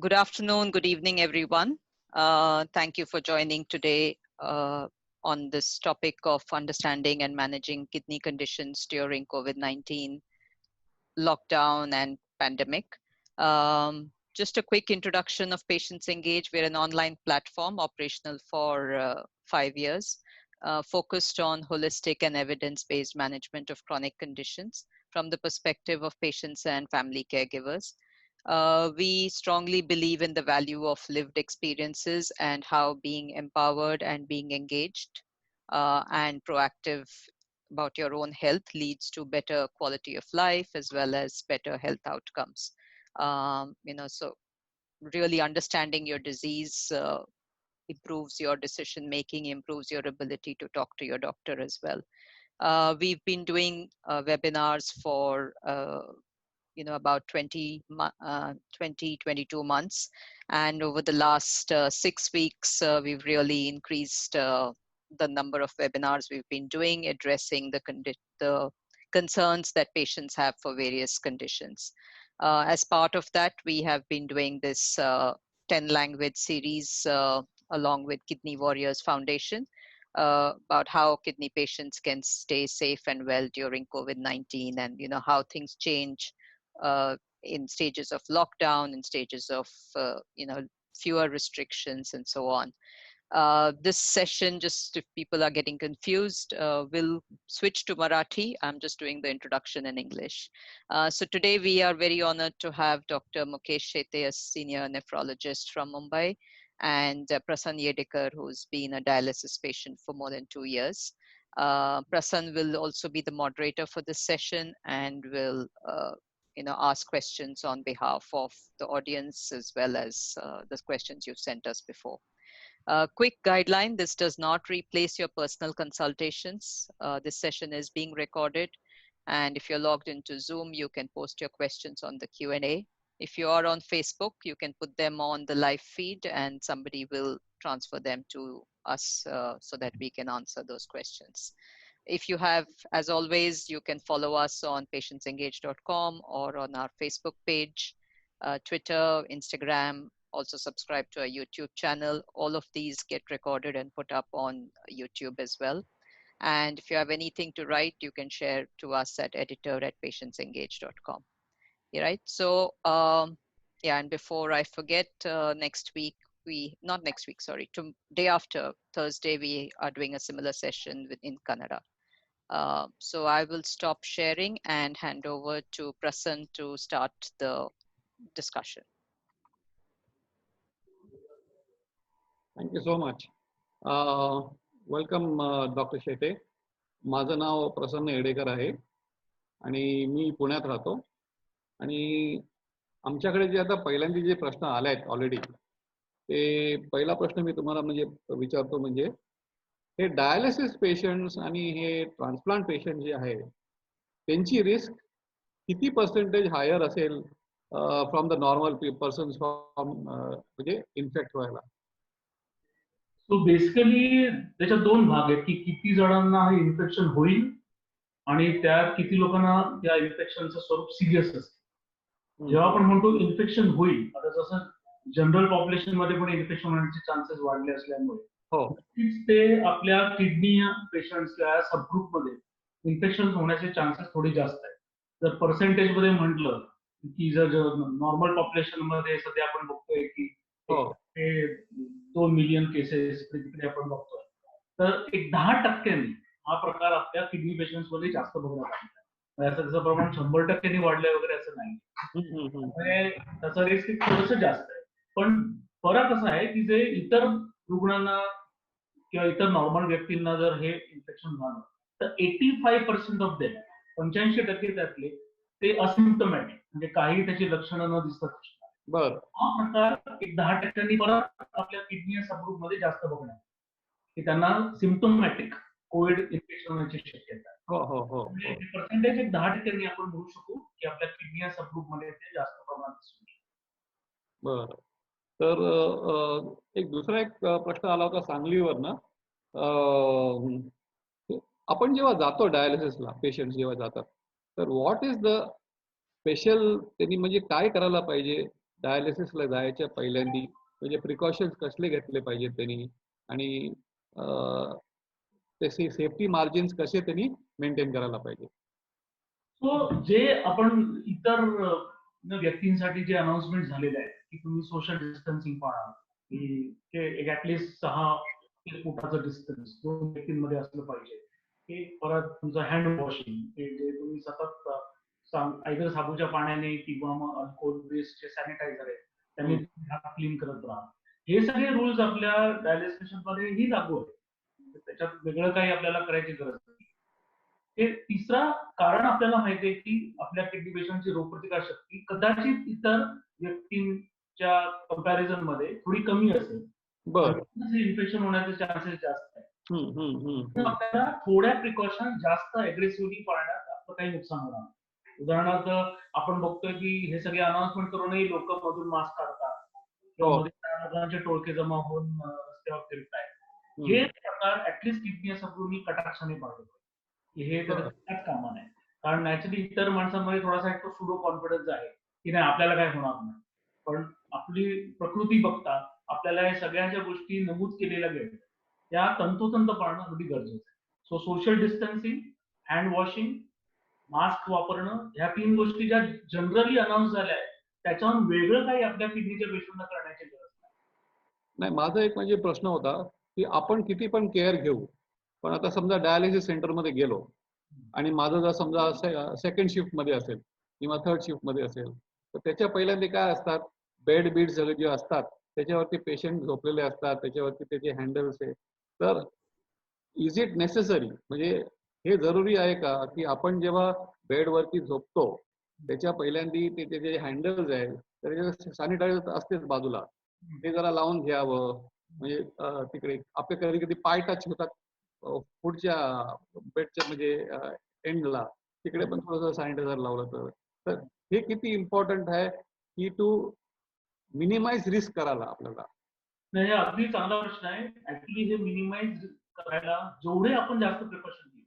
Good afternoon, good evening, everyone. Thank you for joining today on this topic of understanding and managing kidney conditions during COVID-19 lockdown and pandemic. Just a quick introduction of Patients Engage. We're an online platform operational for 5 years, focused on holistic and evidence-based management of chronic conditions from the perspective of patients and family caregivers. We strongly believe in the value of lived experiences and how being empowered and being engaged and proactive about your own health leads to better quality of life as well as better health outcomes. So really understanding your disease improves your decision making, improves your ability to talk to your doctor as well. We've been doing webinars for about 22 months. And over the last 6 weeks, we've really increased the number of webinars we've been doing, addressing the concerns that patients have for various conditions. As part of that, we have been doing this 10-language series along with Kidney Warriors Foundation about how kidney patients can stay safe and well during COVID-19 and how things change in stages of lockdown, in stages of fewer restrictions, and so on. This session, just if people are getting confused, will switch to Marathi. I'm just doing the introduction in English. So today we are very honored to have Dr. Mukesh Shete, a senior nephrologist from Mumbai, and Prasann Yedekar, who's been a dialysis patient for more than 2 years. Prasann will also be the moderator for this session and will ask questions on behalf of the audience as well as the questions you've sent us before. Quick guideline, this does not replace your personal consultations. This session is being recorded, and if you're logged into Zoom, you can post your questions on the Q&A. If you are on Facebook, you can put them on the live feed and somebody will transfer them to us so that we can answer those questions. If you have, as always, you can follow us on patientsengage.com or on our Facebook page, Twitter, Instagram, also subscribe to our YouTube channel. All of these get recorded and put up on YouTube as well. And if you have anything to write, you can share to us at editor@patientsengage.com. Yeah, right. So, and before I forget, next week, day after Thursday, we are doing a similar session in Kannada. So I will stop sharing and hand over to Prasann to start the discussion. Thank you so much. Welcome, Dr. Shete. माझं नाव प्रसन्न येडेकर आहे आणि मी पुण्यात राहतो. आणि आमच्याकडे जे आता पहिल्यांदा जे प्रश्न आले आहेत ऑलरेडी, ते पहिला प्रश्न मी तुम्हाला विचारतो म्हणजे हे डायलिसिस पेशंट्स आणि हे ट्रान्सप्लांट पेशंट जे आहे त्यांची रिस्क किती पर्सेंटेज हायर असेल from the normal persons from म्हणजे इन्फेक्ट व्हायला? सो बेसिकली त्याच्यात 2 भाग आहेत की किती जणांना हे इन्फेक्शन होईल आणि त्यात किती लोकांना या इन्फेक्शनचं स्वरूप सिरियस असते. जेव्हा आपण म्हणतो इन्फेक्शन होईल, आता जसं जनरल पॉप्युलेशन मध्ये पण इन्फेक्शन होण्याचे चान्सेस वाढले असल्यामुळे ते आपल्या किडनी पेशंट्स या सबग्रुप मध्ये इन्फेक्शन होण्याचे चान्सेस थोडे जास्त आहेत. जर पर्सेंटेज मध्ये म्हटलं की जर नॉर्मल पॉप्युलेशन मध्ये सध्या आपण बघतोय की 2 मिलियन केसेस तिकडे आपण बघतोय, तर एक 10% हा प्रकार आपल्या किडनी पेशंट्स मध्ये जास्त बघण्यात आला. त्याचं प्रमाण 100% वाढलंय वगैरे असं नाही. त्याचा रिस्क थोडंसं जास्त आहे. पण फरक असा आहे की जे इतर रुग्णांना किंवा इतर नॉर्मल व्यक्तींना जर हे इन्फेक्शन झालं तर 85% ऑफ देम, 85% त्यातले ते असिम्प्टोमॅटिक, म्हणजे काही त्याची लक्षणं न दिसतात. हा प्रकार एक 10% परत आपल्या किडनी सबग्रुप मध्ये जास्त बघण्यात की त्यांना सिम्प्टोमॅटिक कोविड इन्फेक्शन होण्याची शक्यता आहे. पर्सेंटेज एक 10% आपण म्हणू शकू की आपल्या किडनी सबग्रुप मध्ये ते जास्त प्रमाणात दिसून येईल. बरं. तर एक दुसरा प्रश्न आला होता सांगलीवरनं. आपण जेव्हा जातो डायलिसिसला, पेशंट जेव्हा जातात, तर व्हॉट इज द स्पेशल त्यांनी म्हणजे काय करायला पाहिजे डायलिसिसला जायच्या पहिल्यांदी म्हणजे प्रिकॉशन्स कसले घेतले पाहिजेत त्यांनी, आणि त्याचे सेफ्टी मार्जिन्स कसे त्यांनी मेंटेन करायला पाहिजे. सो जे आपण इतर व्यक्तींसाठी जे अनाउन्समेंट झालेले आहेत की तुम्ही सोशल डिस्टन्सिंग पाळा, की ऍटलिस्ट 6 फुटाचं डिस्टन्स 2 व्यक्तींमध्ये असलं पाहिजे, की परत तुमचं हँड वॉशिंग, जे तुम्ही सतत आयदर साबूच्या पाण्याने किंवा मग अल्कोहोल बेस्ड जे सॅनिटायझर आहे त्यांनी हात क्लीन करत राहा. हे सगळे रूल्स आपल्या डायलिसिस मध्येही लागू आहेत, त्याच्यात वेगळं काही आपल्याला करायची गरज नाही. हे तिसरा कारण आपल्याला माहिती आहे की आपल्या किडनी पेशंटची रोगप्रतिकार शक्ती कदाचित इतर व्यक्तींच्या कंपॅरिझन मध्ये थोडी कमी असेल, इन्फेक्शन होण्याचे चान्सेस जास्त आहे. आपल्याला थोड्या प्रिकॉशन जास्त अग्रेसिव्हली पाळण्यात आपलं काही नुकसान होणार नाही. उदाहरणार्थ आपण बघतोय की हे सगळे अनाउन्समेंट करूनही लोक मधून मास्क काढतात किंवा मध्ये टोळके जमा होऊन रस्त्यावर फिरतायत. हे प्रकार ऍटलिस्ट किडनी असं कटाक्षाने पाळले, हे तर त्याच कामा नाही. कारण नॅचरली इतर माणसांमध्ये थोडासा एक तो सुडो कॉन्फिडन्स आहे की नाही आपल्याला काय होणार नाही, पण आपली प्रकृती बघता आपल्याला या सगळ्या ज्या गोष्टी नमूद केलेल्या गेल्या त्या तंतोतंत पाळणं अगदी गरजेचं आहे. So social distancing, hand washing, mask वापरणं, ह्या 3 गोष्टी ज्या जनरली अनाउन्स झाल्या आहेत त्याच्याहून वेगळं काही आपल्या किडनीच्या पेशंटना करण्याची गरज नाही. माझा एक म्हणजे प्रश्न होता की आपण किती पण केअर घेऊ, पण आता समजा डायलिसिस सेंटरमध्ये गेलो आणि माझं जर समजा सेकंड शिफ्ट मध्ये असेल किंवा थर्ड शिफ्ट मध्ये असेल, तर त्याच्या पहिल्यांदा काय असतात, बेड बीड सगळे जे असतात त्याच्यावरती पेशंट झोपलेले असतात, त्याच्यावरती त्याचे हँडल्स आहे. तर इज इट नेसेसरी, म्हणजे हे जरुरी आहे का की आपण जेव्हा बेडवरती झोपतो त्याच्या पहिल्यांदी ते जे हँडल्स आहेत त्याचे सॅनिटायझर असतेच बाजूला, ते जरा लावून घ्यावं. म्हणजे तिकडे आपले कधी कधी पाय टच होतात पुढच्या बेडच्या म्हणजे एंडला, तिकडे पण थोडंसं सॅनिटायझर लावलं तर हे किती इम्पॉर्टंट आहे की टू मिनिमाइज रिस्क करायला आपल्याला. नाही, अगदी चांगला प्रश्न आहे. ऍक्च्युली हे मिनिमाइज करायला जेवढे आपण जास्त प्रिकॉशन घेऊ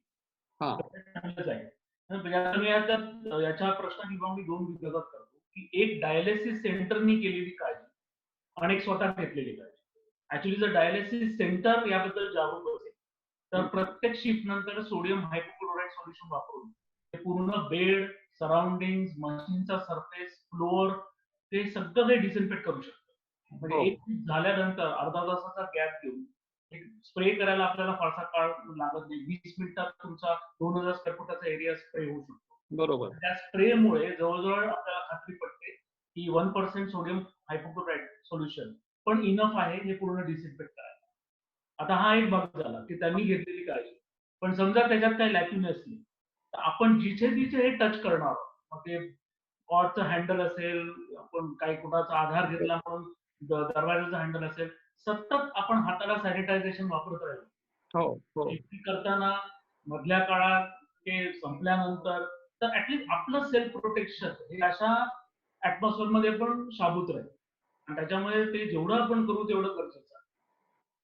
चांगलंच आहे. मी याच्या प्रश्नाची विभागणी 2 विभागात करतो की एक डायलिसिस सेंटरनी केलेली काळजी आणि एक स्वतः घेतलेली काळजी. ऍक्च्युली जर डायलिसिस सेंटर याबद्दल जागरूक असेल तर प्रत्येक शिफ्ट नंतर सोडियम हायपोक्लोराइड सोल्युशन वापरून ते पूर्ण बेड, सराउंडिंग, मशीनचा सरफेस, फ्लोअर ते सगळं काही डिसइन्फेक्ट करू शकतो. म्हणजे एक शिफ्ट झाल्यानंतर अर्धा तासाचा गॅप घेऊन स्प्रे करायला आपल्याला फारसा काळ लागत नाही. 20 मिनिटात तुमचा 2000 स्क्वेअर फुटाचा एरिया स्प्रे होऊ शकतो. बरोबर. त्या स्प्रेमुळे जवळजवळ आपल्याला खात्री पडते की 1% सोडियम हायपोक्लोराइड सोल्युशन पण इनफ आहे हे पूर्ण डिसइन्फेक्ट करायला. आता हा एक भाग झाला की त्यांनी घेतलेली काळजी. पण समजा त्याच्यात काही लॅक्यून असली तर आपण जिथे जिथे हे टच करणार आहोत, मग ते कॉर्डचं हँडल असेल, आपण काही कुणाचा आधार घेतला म्हणून दरवाजाचं हँडल असेल, सतत आपण हाताला सॅनिटायझेशन वापरत राहिलो करताना मधल्या काळात ते संपल्यानंतर, तर ऍटलीस्ट आपलं सेल्फ प्रोटेक्शन हे अशा ऍटमॉस्फिअर मध्ये पण शाबूत राहील आणि त्याच्यामुळे ते जेवढं आपण करू तेवढं गरजेचं आहे.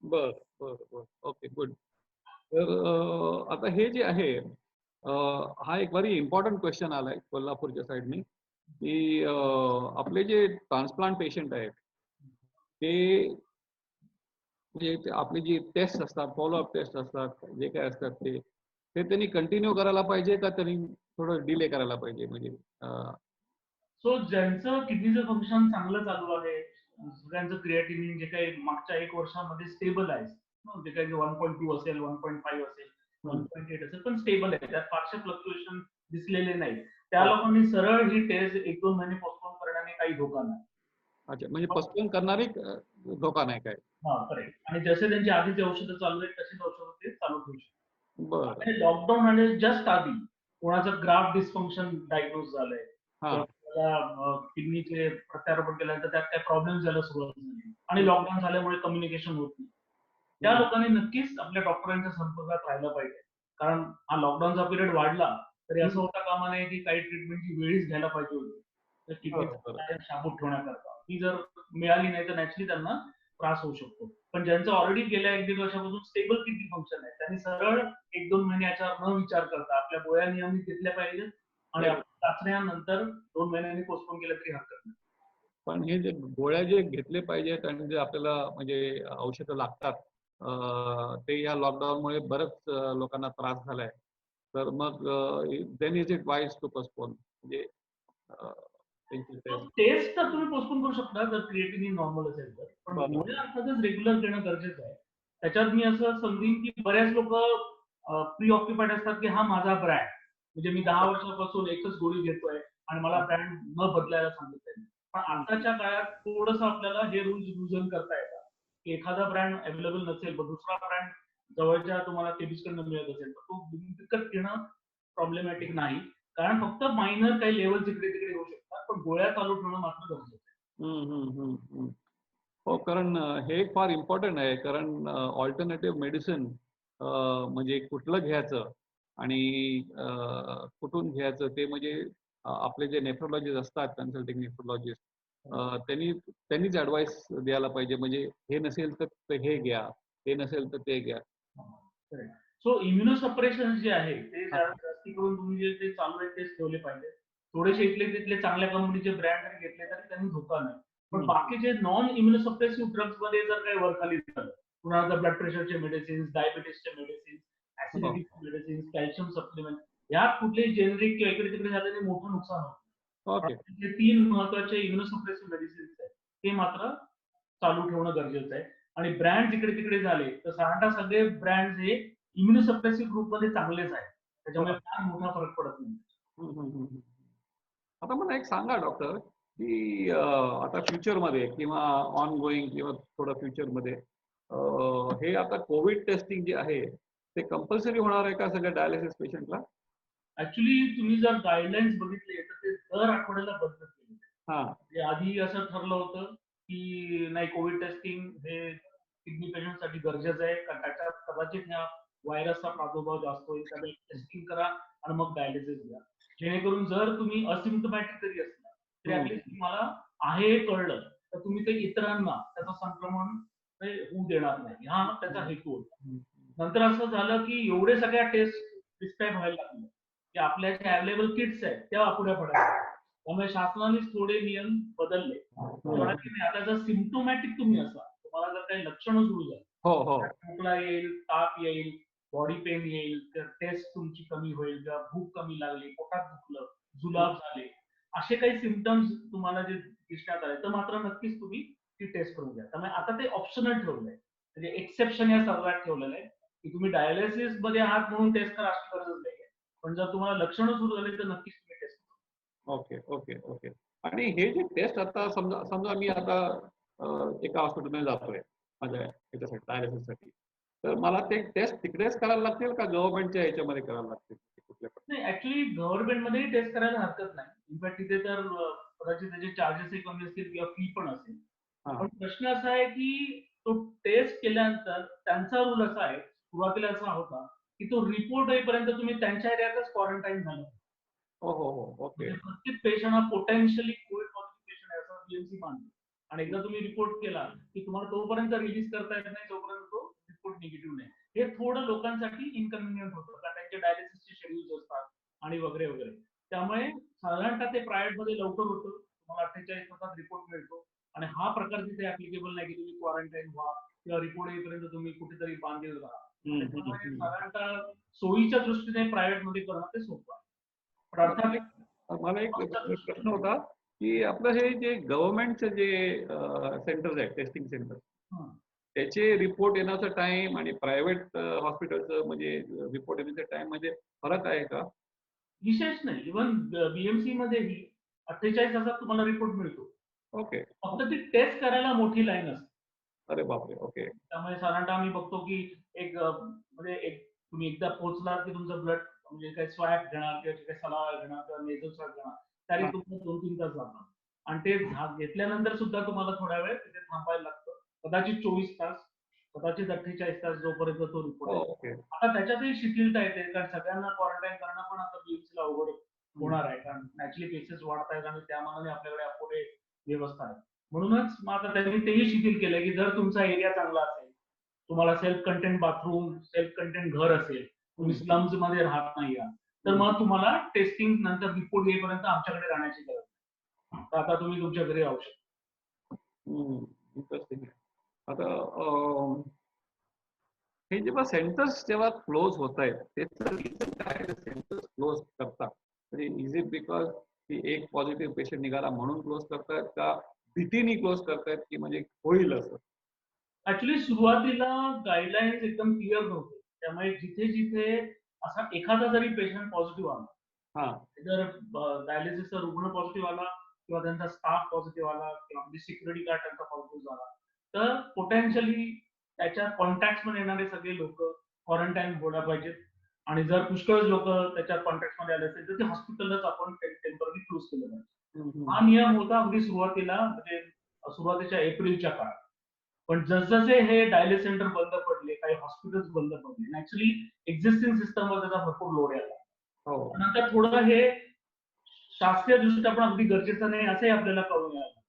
बर बर बर, ओके, गुड. तर आता हे जे आहे हा एक व्हेरी इम्पॉर्टंट क्वेश्चन आलाय कोल्हापूरच्या साईडनी की आपले जे ट्रान्सप्लांट पेशंट आहेत ते म्हणजे आपली जी टेस्ट असतात, फॉलोअप टेस्ट असतात, जे काय असतात ते त्यांनी कंटिन्यू करायला पाहिजे का त्यांनी थोडं डिले करायला पाहिजे? म्हणजे सो ज्यांचं किडनीचं फंक्शन चांगलं चालू आहे, सगळ्यांचं क्रिएटिनिन जे काही मागच्या 1 वर्षामध्ये स्टेबल आहे, जे काही 1.2 असेल, 1.5 असेल, 1.8 असेल, पण स्टेबल आहे, त्यात फारसे फ्लक्च्युएशन दिसलेले नाही, त्या लोकांनी सरळ ही टेस्ट 1-2 महिने पोस्टपोन करण्याने काही धोका नाही. अच्छा, म्हणजे पोस्टपोन करणारे धोका नाही काय? हा, करेक्ट. आणि जसे त्यांची आधीची औषधं चालू आहेत तशीच औषधं ते चालू ठेवू शकतात. बरं. लॉकडाऊन आणि जस्ट आधी कोणाचं ग्राफ डिस्फंक्शन डायग्नोज झालंय, किडनीचे प्रत्यारोपण केल्यानंतर त्यात काय प्रॉब्लेम झाला सुरुवात झाली आणि लॉकडाऊन झाल्यामुळे कम्युनिकेशन होत नाही, त्या लोकांनी नक्कीच आपल्या डॉक्टरांच्या संपर्कात राहिलं पाहिजे. कारण हा लॉकडाऊनचा पिरियड वाढला तरी असं होता कामा नये की काही ट्रीटमेंटची वेळीच घ्यायला पाहिजे होती तर किडनीचा शाबूत ठेवण्याकरता. ती जर मिळाली नाही तर नॅचरली त्यांना त्रास होऊ शकतो. पण ज्यांचं ऑलरेडी गेल्या 1-1.5 वर्षापासून स्टेबल किडनी फंक्शन आहे त्यांनी सरळ 1-2 महिने याच्यावर न विचार करता आपल्या गोळ्या नियमित घेतल्या पाहिजेत आणि चाचण्यानंतर 2 महिन्यांनी पोस्टपोन केलं तरी हरकत नाही. पण हे जे गोळ्या जे घेतले पाहिजेत आणि जे आपल्याला म्हणजे औषधं लागतात ते या लॉकडाऊनमुळे बरंच लोकांना त्रास झालाय. तर मग then is it wise to postpone म्हणजे टेस्ट तर तुम्ही पोस्टपोन करू शकता जर क्रिएटिनिन नॉर्मल असेल तर, पण गोळ्या अर्थातच रेग्युलर घेणं गरजेचं आहे. त्याच्यात मी असं समजेन की बऱ्याच लोक प्री ऑक्युपाईड असतात की हा माझा ब्रँड, म्हणजे मी 10 वर्षापासून एकच गोळी घेतोय आणि मला ब्रँड न बदलायला सांगितलंय. पण आताच्या काळात थोडंसं आपल्याला हे रूल्स रिव्हिजन करता येतात की एखादा ब्रँड अवेलेबल नसेल पण दुसरा ब्रँड जवळच्या तुम्हाला केमिस्टकडनं मिळत असेल तर तो विकत घेणं प्रॉब्लेमॅटिक नाही, कारण फक्त मायनर काही लेवल इकडे तिकडे होऊ शकतात, पण गोळ्या चालू ठेवणं मात्र गरजेचं आहे. हो, कारण हे फार इम्पॉर्टंट आहे, कारण ऑल्टरनेटिव्ह मेडिसिन म्हणजे कुठलं घ्यायचं आणि कुठून घ्यायचं ते म्हणजे आपले जे नेफ्रोलॉजिस्ट असतात, कन्सल्टिंग नेफ्रोलॉजिस्ट, त्यांनीच ऍडवाइस द्यायला पाहिजे. म्हणजे हे नसेल तर हे घ्या, हे नसेल तर ते घ्या. सो इम्युनोसप्रेशन जे आहे ते जास्ती करून तुम्ही जे चालू आहे तेच ठेवले पाहिजे. थोडेसे इथले तिथले चांगल्या कंपनीचे ब्रँड जरी घेतले तरी त्यांनी धोका नाही, पण बाकीचे नॉन इम्युनोसप्रेसिव्ह ड्रग्स मध्ये जर काही वरखाली झालं, कुणाला ब्लड प्रेशरचे मेडिसिन्स, डायबिटीसचे मेडिसिन्स, ऍसिडिटीचे मेडिसिन्स, कॅल्शियम सप्लिमेंट, यात कुठलेही जेनेरिक किंवा इकडे तिकडे झाल्याने मोठं नुकसान होतं. जे 3 महत्वाचे इम्युनोसप्रेसिव्ह मेडिसिन्स आहेत ते मात्र चालू ठेवणं गरजेचं आहे. आणि ब्रँड इकडे तिकडे झाले तर साधारणतः सगळे ब्रँड हे इम्युनोसप्रेसिव्ह ग्रुप मध्ये चांगलेच आहेत, त्याच्यामुळे फार मोठा फरक पडत नाही. आता मला एक सांगा डॉक्टर, की आता फ्युचरमध्ये किंवा ऑन गोईंग किंवा थोडं फ्युचरमध्ये हे आता कोविड टेस्टिंग जे आहे ते कंपल्सरी होणार आहे का सगळ्या डायलिसिस पेशंटला? ऍक्च्युली तुम्ही जर गाईडलाईन्स बघितले तर ते दर आठवड्याला बदलत गेले. आधी असं ठरलं होतं की नाही, कोविड टेस्टिंग हे किडनी पेशंटसाठी गरजेचं आहे, कारण त्याच्यात कदाचित ह्या व्हायरसचा प्रादुर्भाव जास्त होईल, त्यामुळे टेस्टिंग करा आणि मग डायलिसिस घ्या, जेणेकरून जर तुम्ही असिम्प्टोमॅटिक जरी असला तरी ऍटलीस्ट तुम्हाला आहे हे कळलं तर तुम्ही ते इतरांना त्याचं संक्रमण होऊ देणार नाही, हा त्याचा हेतू होता. नंतर असं झालं की एवढे सगळ्या टेस्ट प्रिस्क्राईब व्हायला लागले की आपल्या जे अवेलेबल किट्स आहेत त्या अपुऱ्या पडायला, त्यामुळे शासनानेच थोडे नियम बदलले. आता जर सिम्प्टोमॅटिक तुम्ही असा, तुम्हाला जर काही लक्षणं सुरू झाली, खोकला येईल, ताप येईल, बॉडी पेन येईल, तर टेस्ट तुमची कमी होईल, किंवा भूक कमी लागली, पोटात दुखलं, जुलाब झाले, असे काही सिम्पटम्स तुम्हाला जे दिसण्यात आले तर मात्र नक्कीच तुम्ही ती टेस्ट करून घ्या. त्यामुळे आता ते ऑप्शनल ठेवलंय, म्हणजे एक्सेप्शन या सर्वात ठेवलेलं आहे की तुम्ही डायलिसिस मध्ये आहात म्हणून टेस्ट करा अशी गरज नाही, पण जर तुम्हाला लक्षणं सुरू झाली तर नक्कीच तुम्ही टेस्ट करा. Okay okay okay. आणि हे जे टेस्ट आता समजा मी आता एका हॉस्पिटलमध्ये जातोय माझ्या याच्यासाठी डायलिसिससाठी, तर मला ते टेस्ट तिकडेच करायला लागतील का गव्हर्नमेंटच्या याच्यामध्ये करायला लागतील? नाही, ऍक्च्युली गव्हर्नमेंटमध्ये टेस्ट करायला हरकत नाही. इनफॅक्ट तिथे तर कदाचित त्याचे चार्जेसही कमी असतील किंवा फी पण असेल. पण प्रश्न असा आहे की तो टेस्ट केल्यानंतर त्यांचा रूल असा आहे, सुरुवातीला असा होता की तो रिपोर्ट येईपर्यंत तुम्ही त्यांच्या एरियातच क्वारंटाईन झाला. ओके. प्रत्येक पेशंट हा पोटेन्शियली कोविड पॉझिटिव्ह पेशंट आहे असं बीएमसी मानतो, आणि एकदा तुम्ही रिपोर्ट केला की तुम्हाला तोपर्यंत रिलीज करता येत नाही जोपर्यंत तो रिपोर्ट निगेटिव्ह नाही. हे थोडं लोकांसाठी इनकन्व्हिनियंट होतं, कारण त्यांचे डायलिसिसचे शेड्यूल्स असतात आणि वगैरे वगैरे. त्यामुळे साधारणतः ते प्रायव्हेट मध्ये लवकर होतं, तुम्हाला 48 तासात रिपोर्ट मिळतो, आणि हा प्रकार तिथे ऍप्लिकेबल नाही की तुम्ही क्वारंटाईन व्हा किंवा रिपोर्ट येईपर्यंत तुम्ही कुठेतरी बांधील राहा. त्यामुळे साधारणतः सोयीच्या दृष्टीने प्रायव्हेट मध्ये करणं ते सोपं आहे. मला एक प्रश्न होता की आपलं हे जे गव्हर्नमेंटचे जे सेंटर्स आहेत, टेस्टिंग सेंटर, त्याचे रिपोर्ट येण्याचा टाइम आणि प्रायव्हेट हॉस्पिटलचं म्हणजे रिपोर्ट येण्याचा टाइम मध्ये फरक आहे का? विशेष नाही. इव्हन बीएमसी मध्येही 48 तासात तुम्हाला रिपोर्ट मिळतो. ओके. फक्त ती टेस्ट करायला मोठी लाईन असते. अरे बापरे. ओके. त्यामुळे साधारणतः आम्ही बघतो की म्हणजे तुम्ही एकदा पोहोचलात की तुमचं ब्लड म्हणजे काही स्वॅब घेणार किंवा काही सलाह घेणार किंवा नेझल स्वॅब घेणार, तरी तुम्हाला 2-3 तास जातात, आणि ते घेतल्यानंतर सुद्धा तुम्हाला थोड्या वेळ तिथे थांबायला लागतं, कदाचित 24 तास, कदाचित 48 तास, जोपर्यंत तो रिपोर्ट येतो. आता त्याच्यातही शिथिलता येते, कारण सगळ्यांना क्वारंटाईन करणं पण आता बीएमसीला अवघड होणार आहे, कारण नॅचरली केसेस वाढत आहेत आणि त्या मानाने आपल्याकडे अपुरे व्यवस्था आहे. म्हणूनच मग आता त्यांनी तेही शिथिल केलंय की जर तुमचा एरिया चांगला असेल, तुम्हाला self content bathroom, self content घर असेल, तुम्ही स्लम्स मध्ये राहत नाही, तर मग तुम्हाला टेस्टिंग नंतर रिपोर्ट येईपर्यंत आमच्याकडे राहण्याची गरज नाही, तर आता तुम्ही तुमच्या घरी राहू शकता. इंटरेस्टिंग आहे. आता हे जेव्हा सेंटर्स जेव्हा क्लोज होत आहेत त्याचं रिझन काय सेंटर्स क्लोज करतात? म्हणजे इज इट बिकॉज की एक पॉझिटिव्ह पेशंट निघाला म्हणून क्लोज करतायत का भीतीने क्लोज करतायत की म्हणजे होईल असं? ऍक्च्युली सुरुवातीला गाईडलाईन्स एकदम क्लिअर नव्हते, त्यामुळे जिथे जिथे असा एखादा जरी पेशंट पॉझिटिव्ह आला, हा जर डायलिसिसचा रुग्ण पॉझिटिव्ह आला किंवा त्यांचा स्टाफ पॉझिटिव्ह आला किंवा सिक्युरिटी गार्ड त्यांचा पॉझिटिव्ह झाला, तर पोटेन्शियली त्याच्या कॉन्टॅक्ट मध्ये येणारे सगळे लोक क्वारंटाईन व्हायला पाहिजेत. आणि जर पुष्कळ लोक त्याच्या कॉन्टॅक्ट मध्ये आले असेल तर ते हॉस्पिटलच आपण टेम्पररी क्लोज केलं पाहिजे. हा नियम होता अगदी सुरुवातीला, म्हणजे सुरुवातीच्या एप्रिलच्या काळात. पण जसजसे हे डायलिस सेंटर बंद पडले, काही हॉस्पिटल्स बंद पडले, नॅचरली एक्झिस्टिंग सिस्टमवर त्याचा भरपूर लोड आला. नंतर थोडं हे शास्त्रीय दृष्ट्या पण अगदी गरजेचं नाही असंही आपल्याला कळून आलं.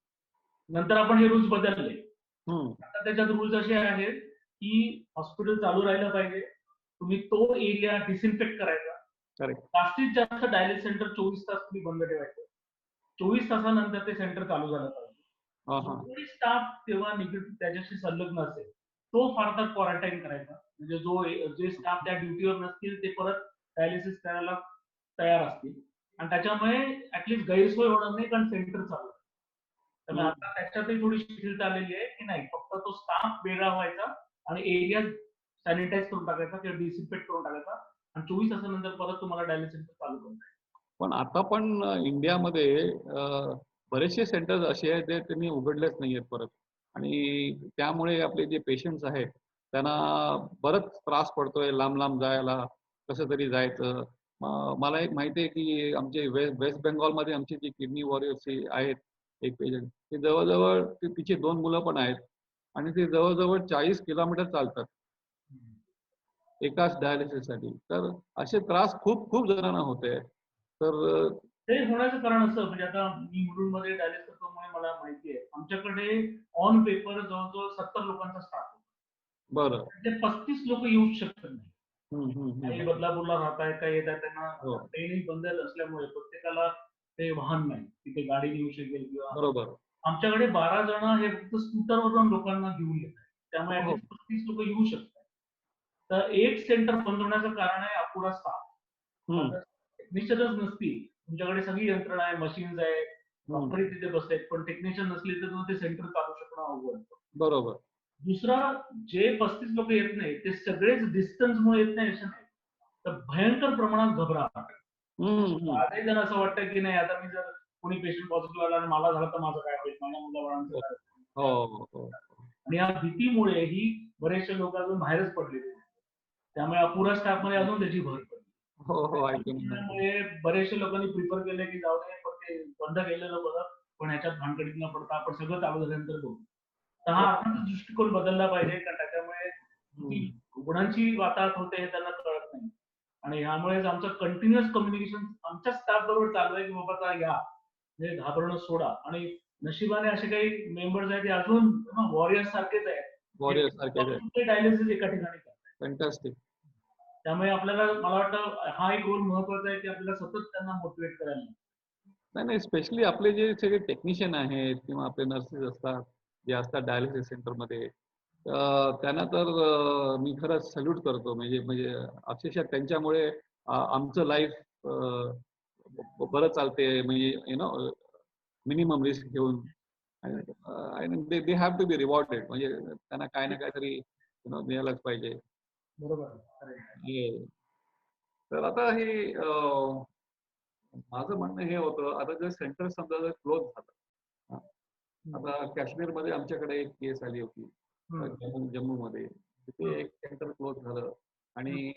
नंतर आपण हे रूल्स बदलले. आता त्याच्यात रूल्स असे आहेत की हॉस्पिटल चालू राहिलं पाहिजे, तुम्ही तो एरिया डिसइन्फेक्ट करायचा, जास्तीत जास्त डायलिस सेंटर 24 तास तुम्ही बंद ठेवायचं, 24 तासानंतर ते सेंटर चालू झालं पाहिजे. स्टाफ तेव्हा त्याच्याशी संलग्न असेल तो फार तर क्वारंटाईन करायचा, म्हणजे जे स्टाफ त्या ड्युटीवर नसतील ते परत डायलिसिस करायला तयार असतील, आणि त्याच्यामुळे ऍटलीस्ट गैरसोय होणार नाही, कारण सेंटर चालू आहे. त्यामुळे आता त्याच्यातही थोडी शिथिलता आलेली आहे की नाही, फक्त तो स्टाफ वेगळा व्हायचा आणि एरिया सॅनिटाईज करून टाकायचा किंवा डिसइन्फेक्ट करून टाकायचा, आणि 24 तासानंतर परत तुम्हाला डायलिसिस चालू करता. पण आता पण इंडियामध्ये बरेचसे सेंटर्स असे आहेत जे त्यांनी उघडलेच नाहीयेत परत, आणि त्यामुळे आपले जे पेशंट्स आहेत त्यांना बरंच त्रास पडतोय लांब लांब जायला, कसं तरी जायचं. मला एक माहिती आहे की आमचे वेस्ट बेंगॉलमध्ये आमची जी किडनी वॉरियर्स आहेत एक पेशंट, ते जवळजवळ तिची 2 मुलं पण आहेत आणि ते जवळजवळ 40 किलोमीटर चालतात एकाच डायलिसिससाठी. तर असे त्रास खूप खूप जणांना होते. तर ते होण्याचं कारण असं, म्हणजे आता मी मुलुंडमध्ये डायलिसिस करतो म्हणून मला माहिती आहे, आमच्याकडे ऑन पेपर जवळजवळ 70 लोकांचा स्टाफ होता. बरं. ते 35 लोक येऊ शकत नाही. काही बदलापूरला राहत आहेत, काही येत आहेत, त्यांना ट्रेनिंग बंद असल्यामुळे प्रत्येकाला ते वाहन नाही की ते गाडी येऊ शकेल किंवा. बरोबर. आमच्याकडे 12 जण हे फक्त स्कूटरवरून लोकांना घेऊन येतात, त्यामुळे 35 लोक येऊ शकतात. तर एक सेंटर बंद होण्याचं कारण आहे अपुरा स्टाफ. टेक्निशियनच नसतील, तुमच्याकडे सगळी यंत्रणा आहे, मशीन्स आहेत, डॉक्टरही तिथे बसतात, पण टेक्निशियन नसले तर ते सेंटर चालू शकणं अवघड. बरोबर. दुसरा, जे 35 लोक येत नाही ते सगळेच डिस्टन्समुळे येत नाही असं नाही, तर भयंकर प्रमाणात घबराट. आजही जर असं वाटतं की नाही, आता मी जर कोणी पेशंट पॉझिटिव्ह आला आणि मला झालं तर माझं काय होईल, माझ्या मुलाबाळांचं काय. आणि या भीतीमुळे ही बरेचसे लोक अजून बाहेरच पडलेले, त्यामुळे अपुरा स्टाफ मध्ये अजून त्याची भर पडली. त्यामुळे बरेचशे लोकांनी प्रिफर केलं की जाऊ दे, पण ते बंद केलेलं बरं, पण ह्याच्यात भानगडीत न पडता आपण सगळं चालू झाल्यानंतर बघू. तर हा अर्थातच दृष्टिकोन बदलला पाहिजे, कारण त्याच्यामुळे रुग्णांची वाताहत होते हे त्यांना कळत नाही. आणि ह्यामुळेच आमचं कंटिन्युअस कम्युनिकेशन आमच्या स्टाफ बरोबर चालू आहे की बाबा या, म्हणजे घाबरणं सोडा. आणि नशिबाने असे काही मेंबर्स आहेत ते अजून वॉरियर्स सारखेच आहेत, डायलिसिस एका ठिकाणी करतात. फॅन्टास्टिक. त्यामुळे आपल्याला, मला वाटतं हा एक रोल महत्वाचा आहे की आपल्याला सतत त्यांना मोटिवेट करायला. नाही, स्पेशली आपले जे सगळे टेक्निशियन आहेत किंवा आपले नर्सेस असतात जे असतात डायलिसिस सेंटरमध्ये, त्यांना तर मी खरंच सल्यूट करतो. म्हणजे अक्षरशः त्यांच्यामुळे आमचं लाईफ बरं चालते, म्हणजे मिनिमम रिस्क घेऊन. They have to be rewarded, म्हणजे त्यांना काय ना काहीतरी मिळालंच पाहिजे. बरोबर. तर आता हे माझं म्हणणं हे होतं, आता जर सेंटर समजा जर क्लोज झालं, आता काश्मीरमध्ये आमच्याकडे एक केस आली होती जम्मूमध्ये, तिथे एक सेंटर क्लोज झालं आणि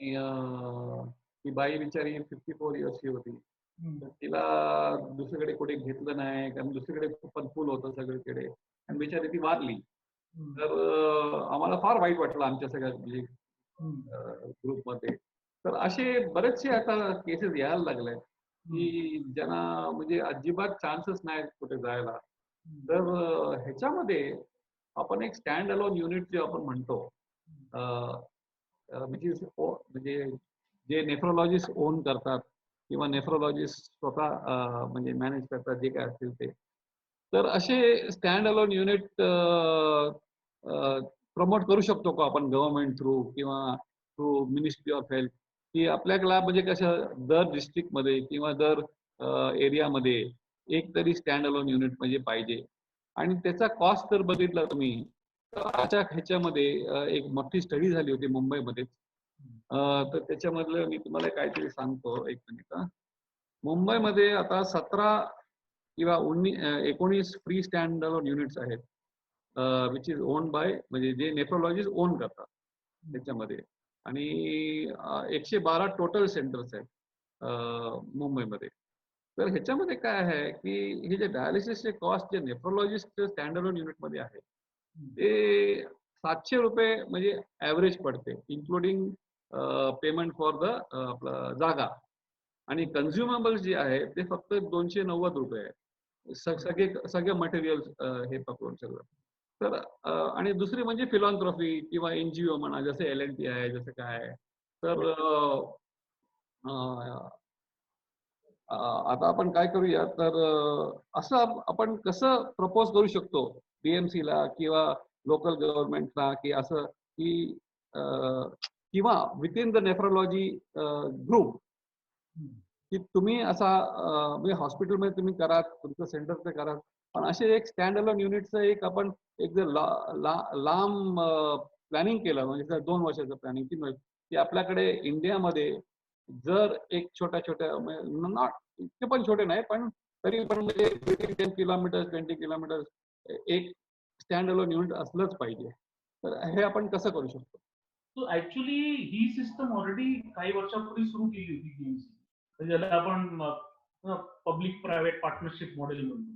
ती बाई बिचारी 54 इयर्सची होती, तर तिला दुसरीकडे कुठे घेतलं नाही, कारण दुसरीकडे पण फुल होतं सगळीकडे, आणि बिचारी ती वारली. तर आम्हाला फार वाईट वाटलं आमच्या सगळ्या म्हणजे ग्रुपमध्ये. तर असे बरेचसे आता केसेस यायला लागले की ज्यांना म्हणजे अजिबात चान्सच नाही कुठे जायला. तर ह्याच्यामध्ये आपण एक स्टँड अलोन युनिट जे आपण म्हणतो, म्हणजे जे नेफ्रोलॉजिस्ट ओन करतात किंवा नेफ्रोलॉजिस्ट स्वतः म्हणजे मॅनेज करतात, जे काय असतील ते, तर असे स्टँड अलोन युनिट प्रमोट करू शकतो का आपण गव्हर्नमेंट थ्रू किंवा थ्रू मिनिस्ट्री ऑफ हेल्थ, की आपल्याला म्हणजे कसं दर डिस्ट्रिक्टमध्ये किंवा दर एरियामध्ये एक तरी स्टँड अलोन युनिट म्हणजे पाहिजे. आणि त्याचा कॉस्ट जर बघितला तुम्ही तर आजच्या ह्याच्यामध्ये एक मोठी स्टडी झाली होती मुंबईमध्ये. तर त्याच्यामधलं मी तुम्हाला काहीतरी सांगतो, एक मिनिट. मुंबईमध्ये आता 17 किंवा 19 फ्री स्टँड अलोन युनिट्स आहेत, विच इज ओन बाय, म्हणजे जे नेफ्रोलॉजिस्ट ओन करतात त्याच्यामध्ये. आणि 112 टोटल सेंटर्स आहेत मुंबईमध्ये. तर ह्याच्यामध्ये काय आहे की हे जे डायलिसिसचे कॉस्ट जे नेफ्रोलॉजिस्ट स्टँड अलोन युनिटमध्ये आहे ते 700 रुपये म्हणजे ॲव्हरेज पडते, इन्क्लुडिंग पेमेंट फॉर द आपलं जागा. आणि कन्झ्युमेबल्स जे आहे ते फक्त 290 रुपये आहे, सगळे मटेरियल हे पकडून सगळं. तर आणि दुसरी म्हणजे फिलॉन्थ्रॉफी किंवा NGO म्हणा, जसं LNT आहे, जसं काय आहे. तर आता आपण काय करूया, तर असं आपण कसं प्रपोज करू शकतो BMC ला किंवा लोकल गव्हर्नमेंटला, की असं की किंवा विथिन द नेफ्रोलॉजी ग्रुप, की तुम्ही असा म्हणजे हॉस्पिटलमध्ये तुम्ही करा, तुमचं सेंटर ते करा, पण असे एक स्टँड अलोन युनिटचं एक आपण एक जर लांब प्लॅनिंग केलं, म्हणजे 2 वर्षाचं प्लॅनिंग, 3 वर्ष, की आपल्याकडे इंडियामध्ये जर एक छोट्या नॉट इतके पण छोटे नाही, पण तरी पण म्हणजे 10 किलोमीटर 20 किलोमीटर एक स्टँड अलोन युनिट असलंच पाहिजे. तर हे आपण कसं करू शकतो? सो ऍक्च्युली ही सिस्टम ऑलरेडी काही वर्षापूर्वी सुरू केली होती BMC, ज्याला आपण पब्लिक प्रायव्हेट पार्टनरशिप मॉडेल म्हणतो,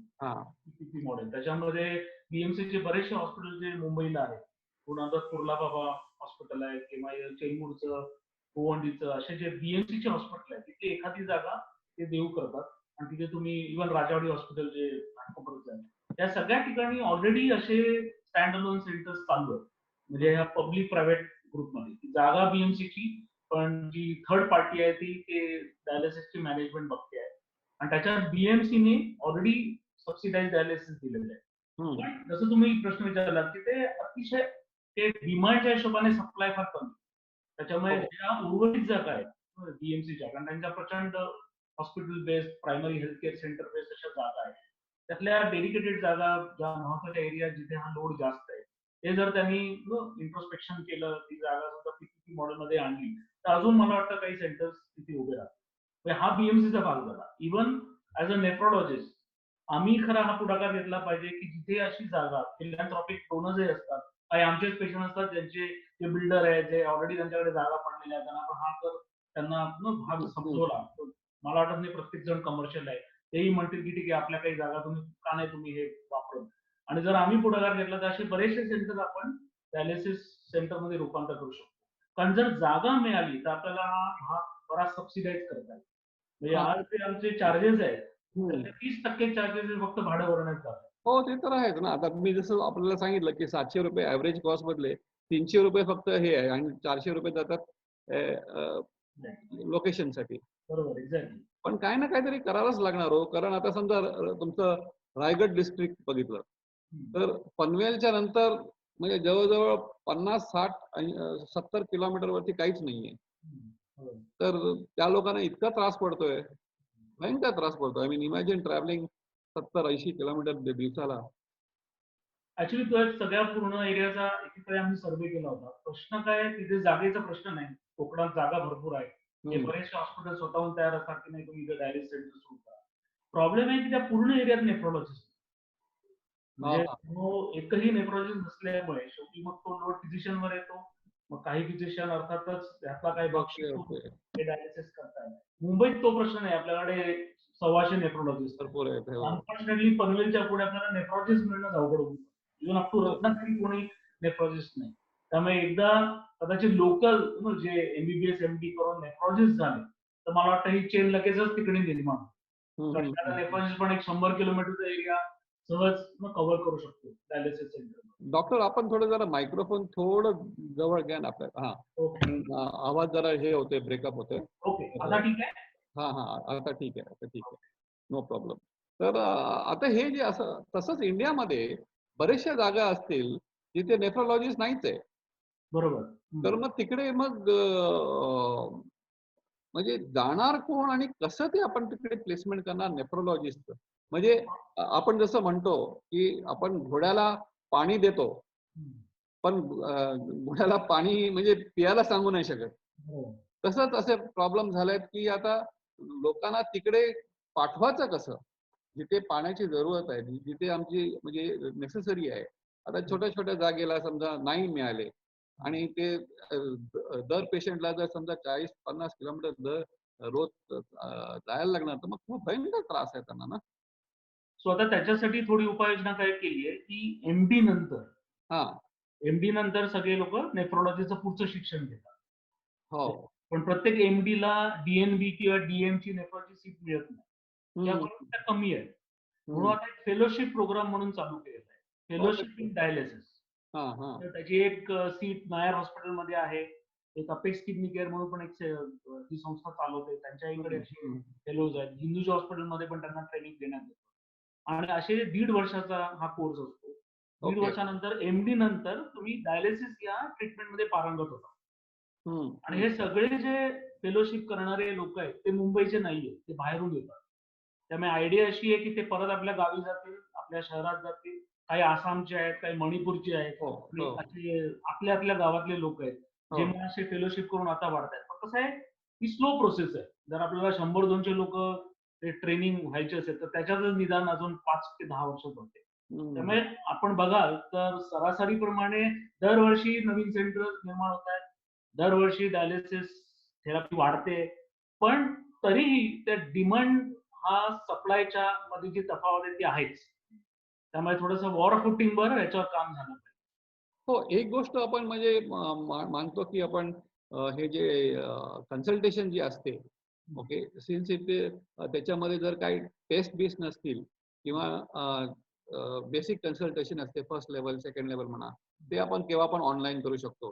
PPP मॉडेल. त्याच्यामध्ये BMCचे बरेचसे हॉस्पिटल जे मुंबईला आहेत, पुण्यात कुर्ला बाबा हॉस्पिटल आहे किंवा चेंबूरचं, गोवंडीचं, असे जे BMCचे हॉस्पिटल आहेत तिथे एखादी जागा ते देऊ करतात. आणि तिथे तुम्ही इव्हन राजावाडी हॉस्पिटल जे नागपूरचं आहे, त्या सगळ्या ठिकाणी ऑलरेडी असे स्टँड अलोन सेंटर्स चालू आहेत. म्हणजे ह्या पब्लिक प्रायव्हेट ग्रुपमध्ये जागा BMCची, पण जी थर्ड पार्टी आहे ती ते डायलिसिसची मॅनेजमेंट बघते आहे. आणि त्याच्यात BMCने ऑलरेडी सबसिडाइज डायलिसिस दिलेलं आहे. पण जसं तुम्ही प्रश्न विचारलात की ते अतिशय ते डिमांडच्या हिशोबाने सप्लाय फार कमी. त्याच्यामुळे ज्या उर्वरित जागा आहेत BMCच्या, कारण त्यांच्या प्रचंड hospital based primary health care centre based अशा जागा आहेत, त्यातल्या डेडिकेटेड जागा ज्या महत्वाच्या एरिया जिथे हा लोड जास्त आहे ते जर त्यांनी इंट्रोस्पेक्शन केलं, ती जागा सुद्धा PPP मॉडेलमध्ये आणली, तर अजून मला वाटतं काही सेंटर्स तिथे उभे राहतात. हा BMCचा भाग झाला. इव्हन ऍज अ नेफ्रोलॉजिस्ट आम्ही खरा हा पुढाकार घेतला पाहिजे की जिथे अशी जागा, फिलॅन्थ्रॉपिक डोनर्स असतात, काही आमचेच पेशंट असतात ज्यांचे जे बिल्डर आहेत, जे ऑलरेडी त्यांच्याकडे जागा पडलेल्या आहेत, त्यांना आपण हा कर त्यांना भाग समजवला. मला वाटत नाही प्रत्येक जण कमर्शियल आहे, तेही म्हणतील की ठीक आहे आपल्या काही जागा तुम्ही का नाही तुम्ही हे वापरत. आणि जर आम्ही पुढाकार घेतला तर असे बरेचसे सेंटर आपण डायलिसिस सेंटरमध्ये रूपांतर करू शकतो. कारण जर जागा मिळाली तर आपल्याला हा बराच सबसिडाईज करता येईल. म्हणजे आज जे आमचे चार्जेस आहेत 30% चार्जेस फक्त भाडं भरण्यात जातात. हो, ते तर आहेच ना. आता मी जसं आपल्याला सांगितलं की 700 रुपये ऍव्हरेज कॉस्ट मधले 300 रुपये फक्त हे आहे आणि 400 रुपये जातात लोकेशनसाठी. बरोबर, एक्झॅक्टली. पण काय ना काहीतरी करायलाच लागणार हो, कारण आता समजा तुमचं रायगड डिस्ट्रिक्ट बघितलं तर पनवेलच्या नंतर म्हणजे जवळजवळ 50, 60, 70 किलोमीटर वरती काहीच नाहीये. तर त्या लोकांना इतका त्रास पडतोय, भयंकर त्रास पडतोय. I mean imagine travelling 70-80 kilometre दिवसाला. ऍक्च्युली तो सगळ्या पूर्ण एरियाचा एकीकडे आम्ही सर्वे केला होता. प्रश्न काय, तिथे जागेचा प्रश्न नाही, कोकणात जागा भरपूर आहे, हे बरेचसे हॉस्पिटल स्वतःहून तयार असतात की नाही तुम्ही इथे डायलिसिस सेंटर सुरू करा. प्रॉब्लेम आहे की त्या पूर्ण एरियात नेफ्रोलॉजिस्ट म्हणजे एकही नेफ्रोलॉजिस्ट नसल्यामुळे शेवटी मग तो लोड फिजिशियनवर येतो. मग काही फिजिशियन अर्थातच त्यातला काही बघतो हे डायलिसिस करताय. मुंबईत तो प्रश्न नाही, आपल्याकडे 125 नेफ्रोलॉजिस्ट भरपूर आहेत. अनफॉर्च्युनेटली पनवेलच्या पुढे आपल्याला नेफ्रोलॉजिस्ट मिळणं अवघड होतं. इव्हन अप टू रत्नागिरी कोणी नेफ्रोलॉजिस्ट नाही. त्यामुळे एकदा कदाचित लोकल जे MBBS MD करून नेफ्रोलॉजिस्ट झाले तर मला वाटतं ही चेन लगेचच तिकडे निर्माण होईल. नेफ्रोलॉजिस्ट पण एक 100 किलोमीटरचा एरिया सहज कव्हर करू शकतो डायलिसिस सेंटर. डॉक्टर, आपण थोडं जरा मायक्रोफोन थोडं जवळ घ्या ना आपल्याला. आवाज जरा हे होते, ब्रेकअप होते. ओके, आता ठीक आहे. आता ठीक आहे, नो प्रॉब्लेम. तर आता हे जे असं तसंच इंडियामध्ये बरेचशा जागा असतील जिथे नेफ्रोलॉजिस्ट नाहीच आहे. बरोबर. तर मग तिकडे मग म्हणजे जाणार कोण आणि कसं ते आपण तिकडे प्लेसमेंट करणार नेफ्रोलॉजिस्ट? म्हणजे आपण जसं म्हणतो की आपण घोड्याला पाणी देतो, पण घोड्याला पाणी म्हणजे पियाला सांगू नाही शकत. तसंच असे प्रॉब्लेम झालेत की आता लोकांना तिकडे पाठवायचं कसं, जिथे पाण्याची जरूरत आहे, जिथे आमची म्हणजे नेसेसरी आहे. आता छोट्या छोट्या जागेला समजा नाही मिळाले आणि ते दर पेशंटला जर समजा 40-50 किलोमीटर रोज जायला लागणार, तर मग खूप भयंकर त्रास आहे त्यांना ना. सो आता त्याच्यासाठी थोडी उपाययोजना काय केली आहे की एमडी नंतर हा. एमडी नंतर सगळे लोक नेफ्रोलॉजीचं पुढचं शिक्षण घेतात. हो. पण प्रत्येक एमडी ला डीएनबी किंवा डीएम ची नेफ्रोलॉजी सीट मिळत नाही. त्या कमी आहे. म्हणून आता एक फेलोशिप प्रोग्राम म्हणून चालू केलेला आहे, फेलोशिप इन डायलिसिस. तर त्याची एक सीट नायर हॉस्पिटलमध्ये आहे. एक अपेक्स किडनी केअर म्हणून पण एक ही संस्था चालवते, त्यांच्या इकडे असे फेलोज आहेत. हिंदूच्या हॉस्पिटलमध्ये पण त्यांना ट्रेनिंग देण्यात येतं. आणि असे 1.5 वर्षाचा हा कोर्स असतो. 1.5 वर्षानंतर एमडी नंतर तुम्ही डायलिसिस या ट्रीटमेंटमध्ये पारंगत होता. आणि हे सगळे जे फेलोशिप करणारे लोक आहेत ते मुंबईचे नाहीये, ते बाहेरून येतात. त्यामुळे आयडिया अशी आहे की ते परत आपल्या गावी जातील, आपल्या शहरात जातील. काही आसामचे आहेत, काही मणिपूरचे आहेत, असे आपल्या आपल्या गावातले लोक आहेत जे मग असे फेलोशिप करून आता वाढतात. पण कसं आहे, ही स्लो प्रोसेस आहे. जर आपल्याला 100-200 लोक ते ट्रेनिंग व्हायचे असेल तर त्याच्यातच निदान अजून 5 ते 10 वर्ष जाते. त्यामुळे आपण बघाल तर सरासरीप्रमाणे दरवर्षी नवीन सेंटर्स निर्माण होत आहेत, दरवर्षी डायलिसिस थेरपी वाढते, पण तरीही त्या डिमांड हा सप्लायच्या मध्ये जी तफावत आहे ती आहेच. त्यामुळे थोडंसं वॉर फुटिंगवर याच्यावर काम झालं पाहिजे. हो, एक गोष्ट आपण म्हणजे मानतो की आपण हे जे कन्सल्टेशन जी असते, ओके, सिन्स इथे त्याच्यामध्ये जर काही टेस्ट बेस नसतील किंवा बेसिक कन्सल्टेशन असते, फर्स्ट लेवल, सेकंड लेवल म्हणा, ते आपण केव्हा पण ऑनलाईन करू शकतो.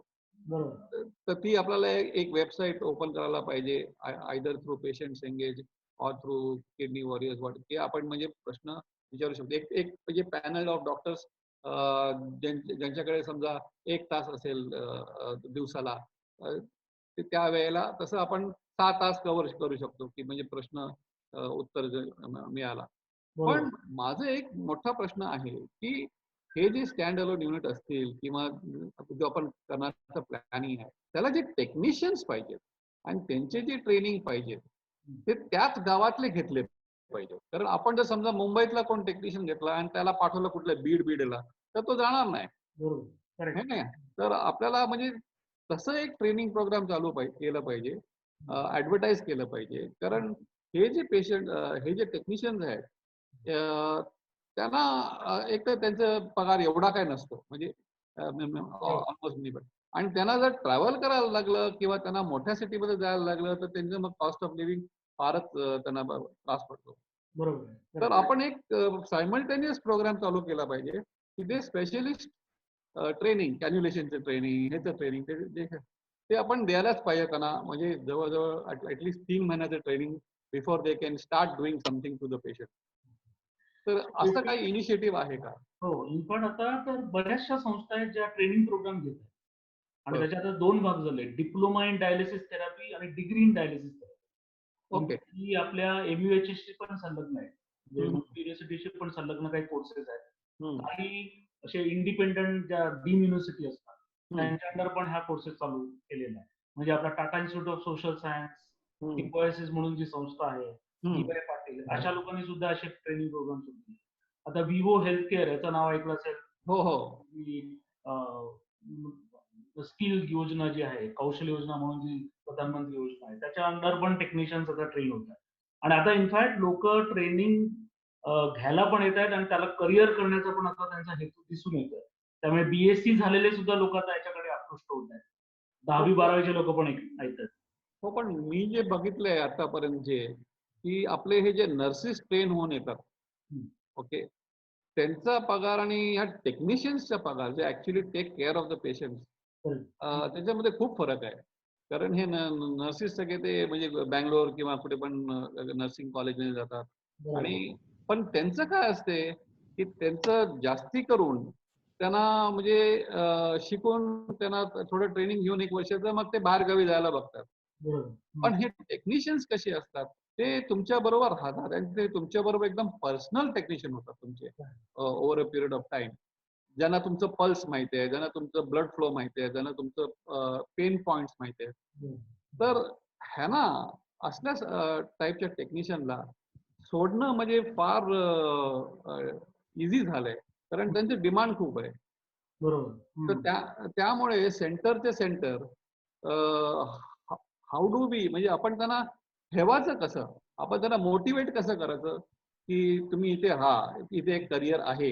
तर ती आपल्याला एक वेबसाईट ओपन करायला पाहिजे, either through patients engage or through kidney warriors, ते आपण म्हणजे प्रश्न विचारू शकतो. एक म्हणजे पॅनल ऑफ डॉक्टर्स ज्यांच्याकडे समजा 1 तास असेल दिवसाला, त्या वेळेला तसं आपण 6 तास कव्हर करू शकतो की म्हणजे प्रश्न उत्तर मिळाला. पण माझा एक मोठा प्रश्न आहे की हे जे स्टँड अलोन युनिट असतील किंवा जो आपण करण्याचं प्लॅनिंग आहे, त्याला जे टेक्निशियन्स पाहिजेत आणि त्यांचे जे ट्रेनिंग पाहिजे ते त्याच गावातले घेतले पाहिजे. कारण आपण जर समजा मुंबईतला कोण टेक्निशियन घेतला आणि त्याला पाठवलं कुठल्या बीडला, तर तो जाणार नाही. तर आपल्याला म्हणजे तसं एक ट्रेनिंग प्रोग्राम चालू केलं पाहिजे, ऍडव्हर्टाईज केलं पाहिजे. कारण हे जे पेशंट, हे जे टेक्निशियन्स आहेत, त्यांना एक तर त्यांचा पगार एवढा काय नसतो, म्हणजे ऑलमोस्ट निबट. आणि त्यांना जर ट्रॅव्हल करायला लागलं किंवा त्यांना मोठ्या सिटीमध्ये जायला लागलं तर त्यांचं मग कॉस्ट ऑफ लिव्हिंग फारच त्यांना त्रास पडतो. तर आपण एक सायमल्टेनियस प्रोग्राम चालू केला पाहिजे की ते स्पेशलिस्ट ट्रेनिंग, कॅन्युलेशनचं ट्रेनिंग, ह्याचं ट्रेनिंग ते आपण द्यायलाच पाहिजे त्यांना. म्हणजे जवळजवळ ऍटलीस्ट 3 महिन्याचं training before they can start doing something to the patient. तर असं काही इनिशिएटिव्ह आहे का? हो, पण आता तर बऱ्याचशा संस्था आहेत ज्या ट्रेनिंग प्रोग्राम घेत आहेत. आणि त्याच्यात 2 भाग झाले, डिप्लोमा इन डायलिसिस थेरपी आणि degree in dialysis therapy. Okay. ही आपल्या एमयूएचएसशी पण संलग्न आहे, युनिव्हर्सिटीशी पण संलग्न काही कोर्सेस आहेत. काही असे इंडिपेंडंट ज्या डीम युनिव्हर्सिटी असतात त्यांच्या अंडर पण ह्या कोर्सेस चालू केलेले आहेत. म्हणजे आपला Tata institute of social science, टिकोएसिस म्हणून जी संस्था आहे, ईवाय पाटील, अशा लोकांनी सुद्धा असे ट्रेनिंग प्रोग्राम सुरू केले. आता विवो हेल्थ केअर याचं नाव ऐकलं असेल. स्किल योजना जी आहे, कौशल्य योजना म्हणून जी प्रधानमंत्री योजना आहे, त्याच्या अंडर पण टेक्निशियन्स आता ट्रेन होत आहेत. आणि आता इनफॅक्ट लोक ट्रेनिंग घ्यायला पण येत आहेत आणि त्याला करिअर करण्याचा पण आता त्यांचा हेतू दिसून येतोय. त्यामुळे बीएससी झालेले सुद्धा लोक आता याच्याकडे आकृष्ट होत आहेत. 10वी-12वीचे लोक पण ऐकतात. हो, पण मी जे बघितलंय आतापर्यंतचे की आपले हे जे नर्सेस ट्रेन होऊन येतात, ओके, त्यांचा पगार आणि ह्या टेक्निशियन्सचा पगार जे actually take care of the patient, त्याच्यामध्ये खूप फरक आहे. कारण हे नर्सेस सगळे ते म्हणजे बँगलोर किंवा कुठे पण नर्सिंग कॉलेजमध्ये जातात आणि पण त्यांचं काय असते की त्यांचं जास्ती करून त्यांना म्हणजे शिकून त्यांना थोडं ट्रेनिंग घेऊन 1 वर्षाचं मग ते बाहेरगावी जायला बघतात. पण हे टेक्निशियन्स कसे असतात ते तुमच्या बरोबर राहतात आणि ते तुमच्या बरोबर एकदम पर्सनल टेक्निशियन होतात तुमचे over a period of time. ज्यांना तुमचं पल्स माहिती आहे, ज्यांना तुमचं ब्लड फ्लो माहिती आहे, ज्यांना तुमचं पेन पॉइंट्स माहिती आहे. तर ह्यांना असल्या टाईपच्या टेक्निशियनला सोडणं म्हणजे फार इझी झालंय कारण त्यांची डिमांड खूप आहे. तर त्यामुळे सेंटरचे सेंटर हाऊ डू बी म्हणजे आपण त्यांना ठेवायचं कसं, आपण त्यांना मोटिवेट कसं करायचं की तुम्ही इथे राहा, इथे एक करिअर आहे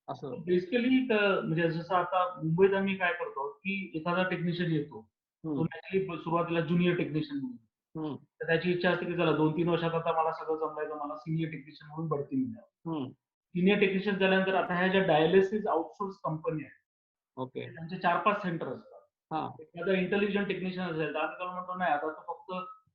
असं. बेसिकली म्हणजे जसं आता मुंबईत आम्ही काय करतो की एखादा टेक्निशियन येतो, तो नॅचरली सुरुवातीला ज्युनियर टेक्निशियन म्हणून, तर त्याची इच्छा असते की चला 2-3 वर्षात आता मला सगळं जमलाय, मला सिनियर टेक्निशियन म्हणून बढती मिळाली. सिनियर टेक्निशियन झाल्यानंतर आता ह्या ज्या डायलिसिस आउटसोर्स कंपनी आहेत, ओके, त्यांचे 4-5 सेंटर असतात. एखादा इंटेलिजंट टेक्निशियन असेल तर आम्ही म्हणतो नाही, आता तो फक्त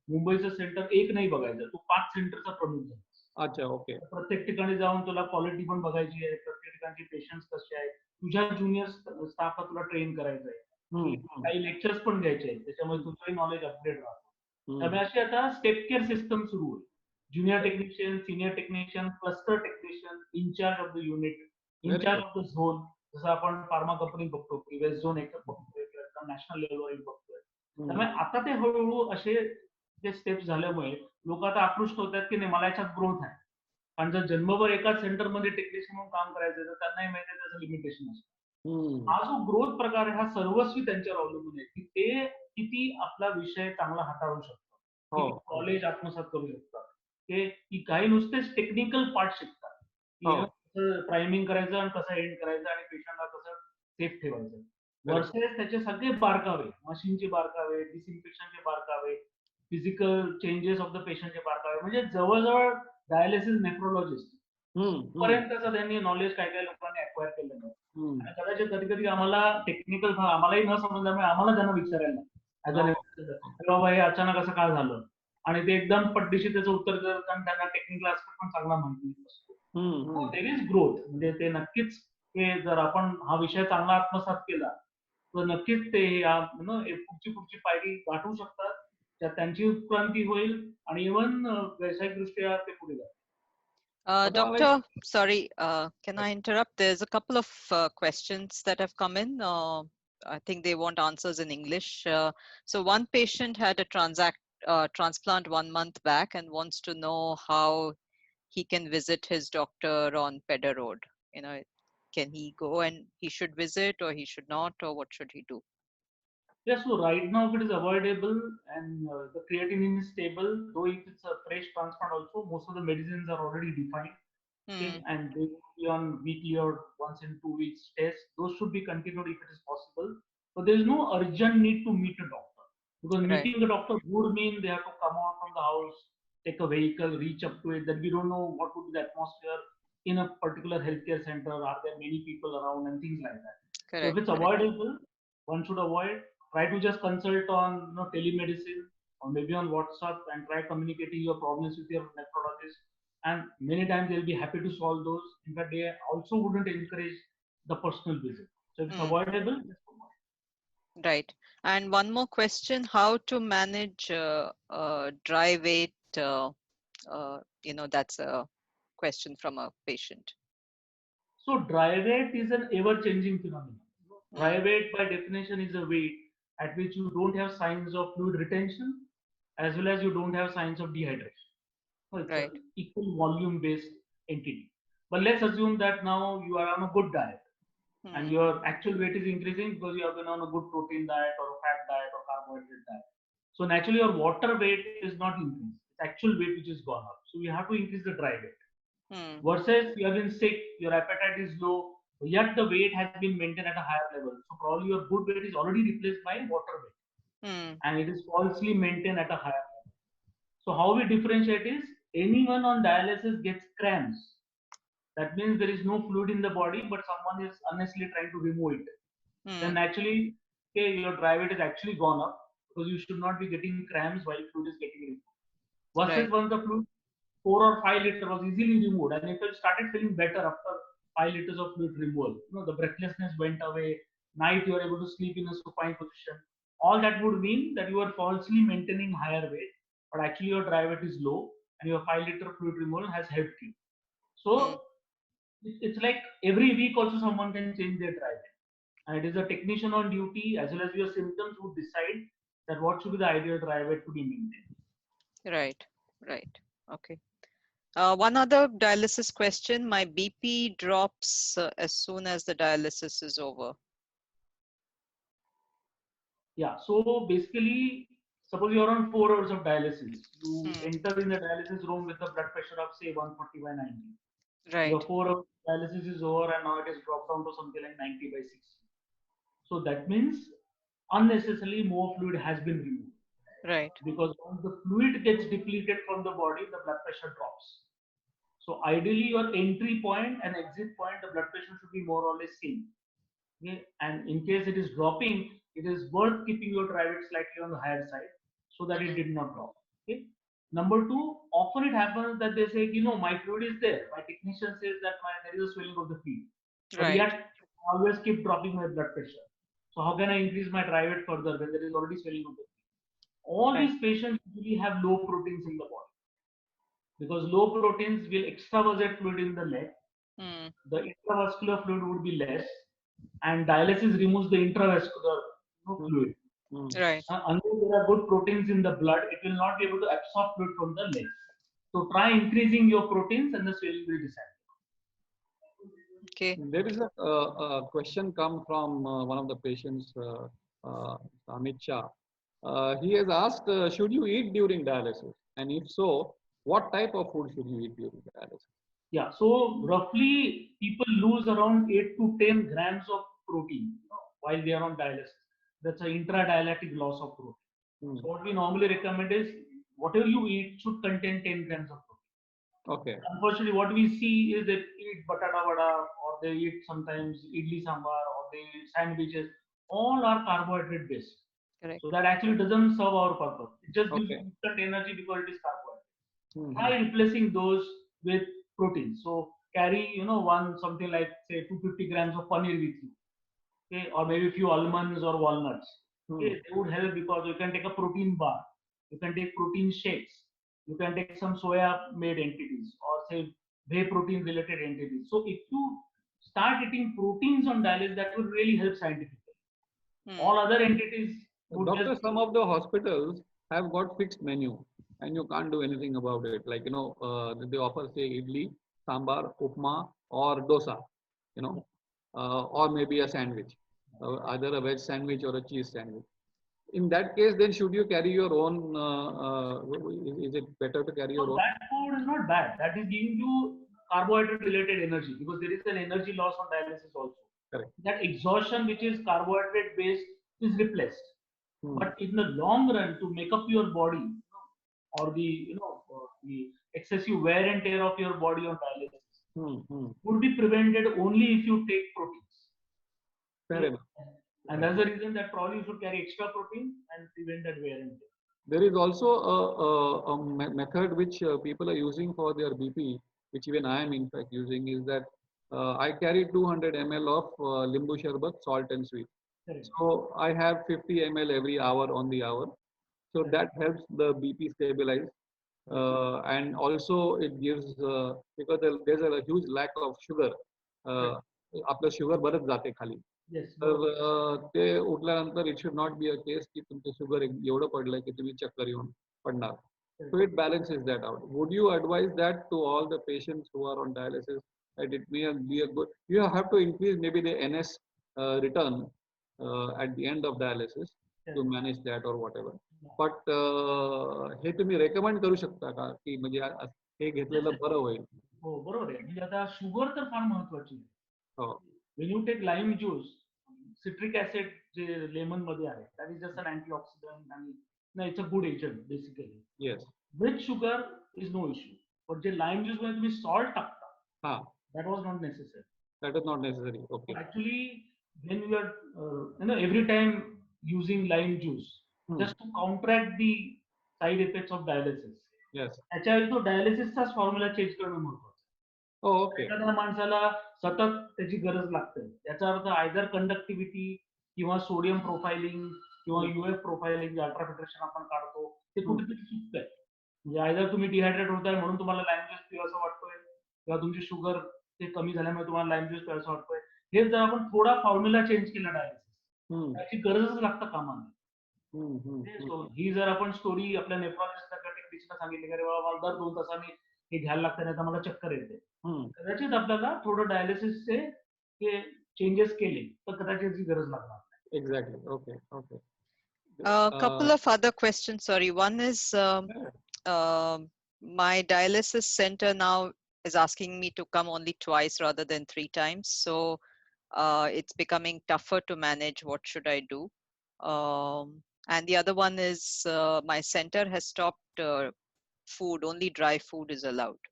मुंबईचं सेंटर एक नाही बघायचं, तू 5 सेंटरचा प्रमुख झाला. अच्छा, ओके. प्रत्येक ठिकाणी जाऊन तुला क्वालिटी पण बघायची आहे, प्रत्येक ठिकाणचे पेशंट्स कसे आहेत, तुझ्या ज्युनियर स्टाफला तुला ट्रेन करायचं आहे, काही लेक्चर्स पण घ्यायचे आहेत, त्याच्यामुळे तुझंही नॉलेज अपडेट राहतं. त्यामुळे अशी आता स्टेप केअर सिस्टम सुरू होईल. Junior technician, senior technician, cluster technician, in charge of the unit, in charge of the zone. जसं आपण फार्मा कंपनी बघतो की वेस्ट झोन एक बघतोय किंवा नॅशनल लेवलवर बघतोय. त्यामुळे आता ते हळूहळू असे जे स्टेप्स झाल्यामुळे लोक आता आकृष्ट होतात की नाही, मला याच्यात ग्रोथ आहे. आणि जर जन्मभर एकाच सेंटरमध्ये टेक्निशियन म्हणून काम करायचं तर त्यांनाही माहिती आहे त्याचं लिमिटेशन असतं. हा जो ग्रोथ प्रकार आहे हा सर्वस्वी त्यांच्यावर अवलंबून आहे की ते किती आपला विषय चांगला हाताळू शकतात, कॉलेज आत्मसात करू शकतात. की काही नुसतेच टेक्निकल पार्ट शिकतात की कसं प्रायमिंग करायचं आणि कसं एंड करायचं आणि पेशंटला कसं सेफ ठेवायचं. वर्सेस त्याचे सगळे बारकावे, मशीनचे बारकावे, डिसइन्फेक्शनचे बारकावे, फिजिकल चेंजेस ऑफ द पेशंटचे बारकावे, म्हणजे जवळजवळ डायलिसिस नेफ्रोलॉजिस्ट पर्यंतचं त्यांनी नॉलेज काही काही लोकांनी अक्वायर केलेलं आहे. कदाचित कधी कधी आम्हाला टेक्निकल आम्हालाही न समजल्यामुळे आम्हाला त्यांना विचारायला बाबा हे अचानक असं काय झालं, आणि ते एकदम पटदिशी त्याचं उत्तर देतात कारण त्यांना टेक्निकल ऍस्पेक्ट पण चांगला माहिती असतो. देर इज ग्रोथ, म्हणजे ते नक्कीच ते जर आपण हा विषय चांगला आत्मसात केला तर नक्कीच ते पुढची पायरी गाठवू शकतात, त्यात त्यांची उत्क्रांती होईल आणि इव्हन व्यावसायिक दृष्ट्या ते पुढे जातील. Doctor, sorry, can I interrupt? There's a couple of questions that have come in. I think they want answers in English. So one patient had a transplant 1 month back and wants to know how he can visit his doctor on Pedder Road. Can he go and he should visit or he should not, or what should he do? Yes, so right now it is avoidable and the creatinine is stable, though if it's a fresh transplant also, most of the medicines are already defined. And they will be on weekly or once in 2 weeks tests. Those should be continued if it is possible. But there is no urgent need to meet a doctor, because meeting the doctor would mean they have to come out from the house, take a vehicle, reach up to it. That we don't know what would be the atmosphere in a particular healthcare center. Are there many people around and things like that? So if it's avoidable, one should avoid. Try to just consult on telemedicine or maybe on WhatsApp and try communicating your problems with your nephrologist. And many times they'll be happy to solve those. In fact, they also wouldn't encourage the personal visit. So if it's avoidable, just avoid. Right. And one more question: how to manage dry weight? That's a question from a patient. So dry weight is an ever-changing phenomenon. Dry weight, by definition, is a weight at which you don't have signs of fluid retention, as well as you don't have signs of dehydration. So it's an equal volume-based entity. But let's assume that now you are on a good diet and your actual weight is increasing because you have been on a good protein diet or a fat diet or carbohydrate diet. So naturally your water weight is not increased. It's actual weight which has gone up. So we have to increase the dry weight. Versus you have been sick, your appetite is low, yet the weight has been maintained at a higher level. So probably your good weight is already replaced by water weight. And it is falsely maintained at a higher level. So how we differentiate is, anyone on dialysis gets cramps. That means there is no fluid in the body, but someone is honestly trying to remove it. Then actually, your dry weight is actually gone up, because you should not be getting cramps while fluid is getting removed. Versus once the fluid 4 or 5 liters was easily removed, and if you started feeling better after 5 liters of fluid removal, the breathlessness went away. Night you are able to sleep in a supine position. All that would mean that you are falsely maintaining higher weight, but actually your dry weight is low, and your 5-liter fluid removal has helped you. So it's like every week also someone can change their dry weight, and it is a technician on duty as well as your symptoms who decide that what should be the ideal dry weight to be maintained. Right, right. Okay. One other dialysis question. My BP drops as soon as the dialysis is over. Yeah, so basically, suppose you're on 4 hours of dialysis. You enter in the dialysis room with a blood pressure of say 140 by 90. Right. Your 4 hours dialysis is over and now it is dropped down to something like 90 by 60. So that means unnecessarily more fluid has been removed. Right. Because once the fluid gets depleted from the body, the blood pressure drops. So ideally, your entry point and exit point, the blood pressure should be more or less same. Okay? And in case it is dropping, it is worth keeping your dry weight slightly on the higher side so that it did not drop. Okay. Number two, often it happens that they say, my fluid is there. My technician says that there is a swelling of the fluid. But Right. yet, I always keep dropping my blood pressure. So how can I increase my dry weight further when there is already swelling of the fluid? All these patients usually have low proteins in the body. Because low proteins will extravasate fluid in the leg. The intravascular fluid would be less, and dialysis removes the intravascular fluid. Right. Unless there are good proteins in the blood, it will not be able to absorb fluid from the leg. So try increasing your proteins, and the swelling will disappear. Okay. There is a question come from one of the patients, Amit Shah. He has asked, should you eat during dialysis? And if so, what type of food should you eat during dialysis? Yeah, so roughly people lose around 8 to 10 grams of protein while they are on dialysis. That's an intradialytic loss of protein. So what we normally recommend is whatever you eat should contain 10 grams of protein. Okay. Unfortunately, what we see is they eat batata vada, or they eat sometimes idli sambar, or they eat sandwiches. All are carbohydrate based. Correct. So that actually doesn't serve our purpose. It just gives you instant energy because it is carbohydrate. Try replacing those with protein. So carry, something like say 250 grams of paneer with you. Okay, or maybe a few almonds or walnuts. Okay, they would help because you can take a protein bar, you can take protein shakes, you can take some soya made entities or say whey protein related entities. So if you start eating proteins on dialysis, that will really help scientifically. All other entities would Doctor, some of the hospitals have got fixed menu and you can't do anything about it. Like, they offer say idli, sambar, upma or dosa, or maybe a sandwich, either a veg sandwich or a cheese sandwich. In that case, then should you carry your own? Is it better to carry your own? That food is not bad. That is giving you carbohydrate related energy because there is an energy loss on dialysis also. Correct. That exhaustion, which is carbohydrate based, is replaced. But in the long run, to make up your body, or the excessive wear and tear of your body on dialysis, would be prevented only if you take proteins. Fair enough. And that's the reason that probably you should carry extra protein and prevent that wear and tear. There is also a method which people are using for their BP, which even I am in fact using, is that I carry 200 ml of limbu sharbat, salt and sweet. Correct. So I have 50 ml every hour on the hour. So that helps the BP stabilize. And also it gives, because there's a huge lack of sugar. आपलं sugar बरंच जाते खाली. तर ते उठल्यानंतर it should not be a case की तुमचं sugar एवढं पडलंय की तुम्ही चक्कर येऊन पडणार. So it balances that out. Would you advise that to all the patients who are on dialysis, that it may be a good, you have to increase maybe the NS return at the end of dialysis to manage that or whatever. But हे तुम्ही recommend करू शकता का की म्हणजे हे घेतलेलं बरं होईल? हो बरोबर आहे. म्हणजे आता शुगर तर फार महत्वाची आहे. When you take lime juice, citric acid जे लेमन मध्ये आहे, that is just an antioxidant and it's a good agent basically. Yes. With sugar is no issue. But जे lime juice मध्ये तुम्ही salt टाकता, that was not necessary. That is not necessary. Okay. Actually, when we are, every time using lime juice, just to counteract the side effects of dialysis, yes. त्याच्यावेळी तो डायलिसिसचाच formula change करणं महत्वाचं. Okay. एखाद्या माणसाला सतत त्याची गरज लागते, याचा अर्थ आयदर कंडक्टिव्हिटी किंवा सोडियम प्रोफाइलिंग किंवा युएफ प्रोफाइलिंग, अल्ट्रा फिल्ट्रेशन आपण काढतो, ते कुठेतरी चुकतंय. म्हणजे आयदर तुम्ही डिहायड्रेट होताय म्हणून तुम्हाला लाईम ज्यूस पिवासा वाटतोय, किंवा तुमची शुगर ते कमी झाल्यामुळे तुम्हाला लाईम ज्यूस प्यायचा वाटतोय. हेच जर आपण थोडा फॉर्म्युला चेंज केला डायलिसिस, त्याची गरजच लागतं कामा नये. ही जर आपण स्टोरी आपल्या नेफ्रॉलॉजिस्टला किंवा टेक्निशियनला सांगितली की अरे बाबा मला दर 2 तासांनी हे घ्यायला लागतं, नाही तर मला चक्कर येते, कदाचित आपल्याला थोडं डायलिसिसचे हे चेंजेस केले तर कदाचित याची गरज लागणार नाही. Exactly. Okay. Okay. A couple of other questions. Sorry. One is my dialysis center now is asking me to come only twice rather than 3 times. So it's becoming tougher to manage. What should I do? And the other one is my center has stopped food. Only dry food is allowed.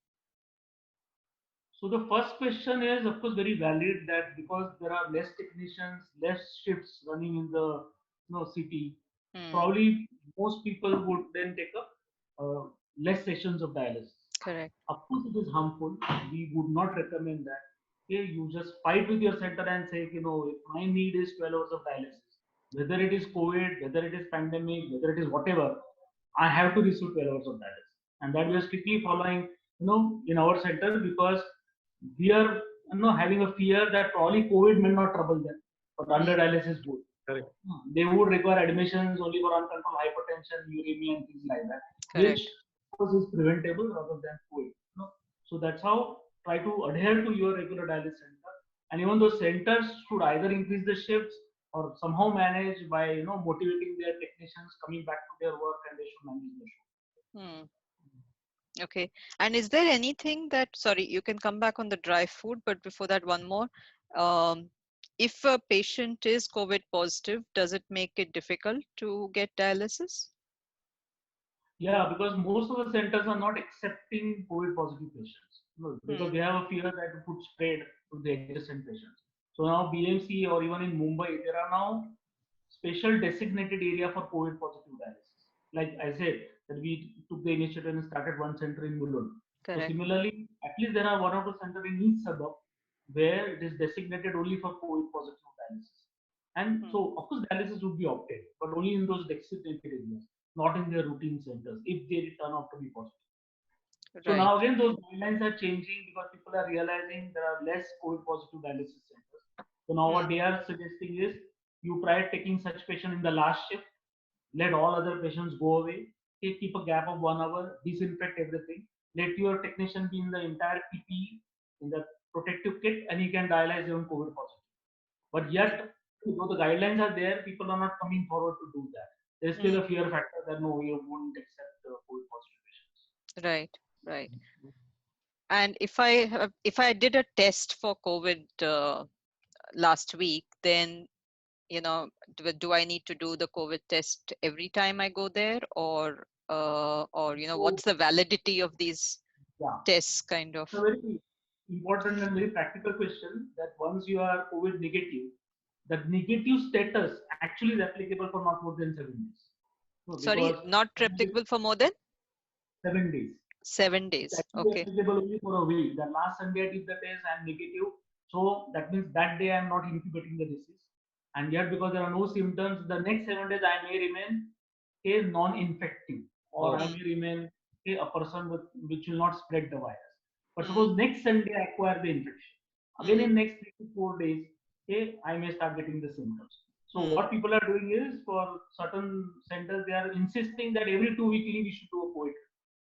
So the first question is, of course, very valid, that because there are less technicians, less shifts running in the city, probably most people would then take up less sessions of dialysis. Correct. Of course, it is harmful. We would not recommend that. Okay, you just fight with your center and say, if my need is 12 hours of dialysis, whether it is COVID, whether it is pandemic, whether it is whatever, I have to receive 12 hours of dialysis. And that we are strictly following, in our center, because we are having a fear that probably COVID may not trouble them, but under dialysis would. Correct. They would require admissions only for uncontrolled hypertension, uremia, and things like that, Correct. which of course is preventable rather than COVID. So that's how try to adhere to your regular dialysis center, and even those centers should either increase the shifts or somehow manage by motivating their technicians coming back to their work, and they should manage their shift. Okay. And is there anything that, sorry, you can come back on the dry food, but before that, one more. If a patient is COVID positive, does it make it difficult to get dialysis? Yeah, because most of the centers are not accepting COVID positive patients, because they have a fear that it could spread to the adjacent patients. So now BMC or even in Mumbai, there are now special designated area for COVID positive dialysis. Like I said, that we took the initiative and started one center in Mulund. So similarly, at least there are 1 or 2 centers in each suburb where it is designated only for COVID positive dialysis. And so, of course, dialysis would be opted, but only in those designated areas, not in their routine centers, if they turn out to be positive. Right. So now again, those guidelines are changing because people are realizing there are less COVID positive dialysis centers. So now what they are suggesting is, you try taking such patient in the last shift, let all other patients go away, keep a gap of 1 hour, disinfect everything, let your technician be in the entire PPE, in the protective kit, and he can dialyze even COVID positive. But yet, the guidelines are there, people are not coming forward to do that. There's still a fear factor that no, we won't accept COVID positive patients. Right, right. And if I did a test for COVID last week, then do I need to do the COVID test every time I go there, or what's the validity of these tests, kind of? It's a very important and very practical question, that once you are COVID negative, that negative status actually is applicable for not more than 7 days. Sorry, not applicable for more than 7 days. 7 days. Okay. Applicable only for a week. The last Sunday I did the test, I am negative. So that means that day I am not incubating the disease. And yet, because there are no symptoms, the next 7 days I may remain a non-infective, or I may remain a person which will not spread the virus. But suppose next Sunday I acquire the infection. Again in next 3 to 4 days, I may start getting the symptoms. So what people are doing is, for certain centers, they are insisting that every 2 weekly we should do a COVID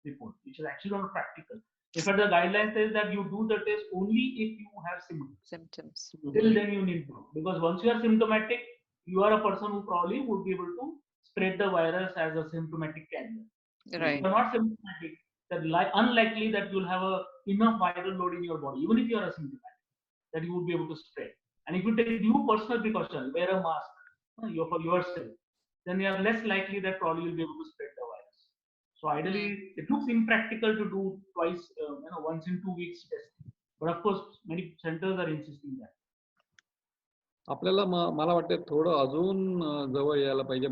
report, which is actually not practical. In fact, the guideline says that you do the test only if you have symptoms. Till then you need to, because once you are symptomatic, you are a person who probably would be able to spread the virus as a symptomatic carrier. Right. If you are not symptomatic, that unlikely that you'll have enough viral load in your body, even if you are asymptomatic, that you would be able to spread. And if you take new personal precautions, wear a mask for yourself, then you are less likely that probably you'll be able to spread the virus. So ideally, it looks impractical to do twice, once in 2 weeks testing. But of course, many centers are insisting that. आपल्याला मला वाटतं थोडं अजून जवळ यायला पाहिजे,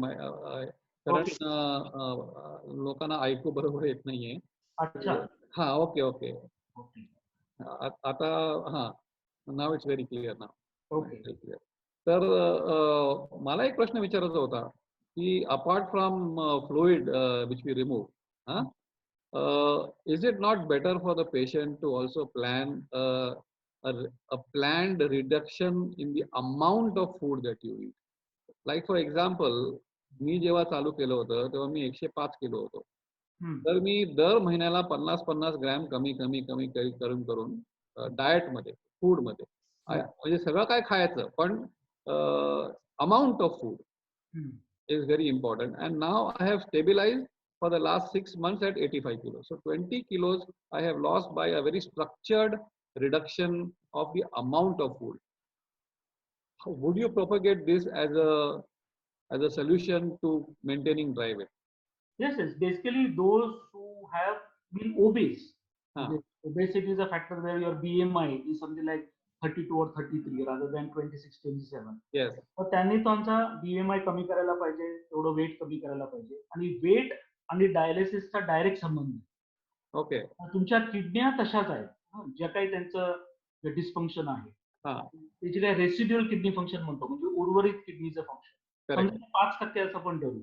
कारण लोकांना ऐकू बरोबर येत नाहीये. अच्छा. हा, ओके ओके. ओके. आता हा, नाव इट्स व्हेरी क्लिअर नाव. ओके. तर मला एक प्रश्न विचारायचा होता की apart from fluid which we remove, is it not better for the patient to also plan a planned reduction in the amount of food that you eat? Like for example, मी जेव्हा चालू केलं होतं तेव्हा मी 105 किलो होतो. तर मी दर महिन्याला 50-50 gram कमी कमी कमी करून डाएट मध्ये, फूड मध्ये, म्हणजे सगळं काय खायचं पण amount of food is very important, and now I have stabilized for the last 6 months at 85 kilos. So 20 kilos I have lost by a very structured reduction of the amount of food. Would you propagate this as a solution to maintaining dry weight? Yes, yes. Basically, those who have been obese. Obesity is a factor where your BMI is something like 32 or 33 rather than 26, 27. Yes. तर त्यांनी त्यांचा BMI कमी करायला पाहिजे, तेवढं weight कमी करायला पाहिजे. आणि वेट आणि डायलिसिसचा डायरेक्ट संबंध आहे. ओके. तुमच्या किडन्या तशाच आहेत, जे काही त्यांचं डिस्फंक्शन आहे, त्याची काय रेसिड्युअल किडनी फंक्शन म्हणतो, म्हणजे उर्वरित किडनीचं फंक्शन. 5% असं पण धरू.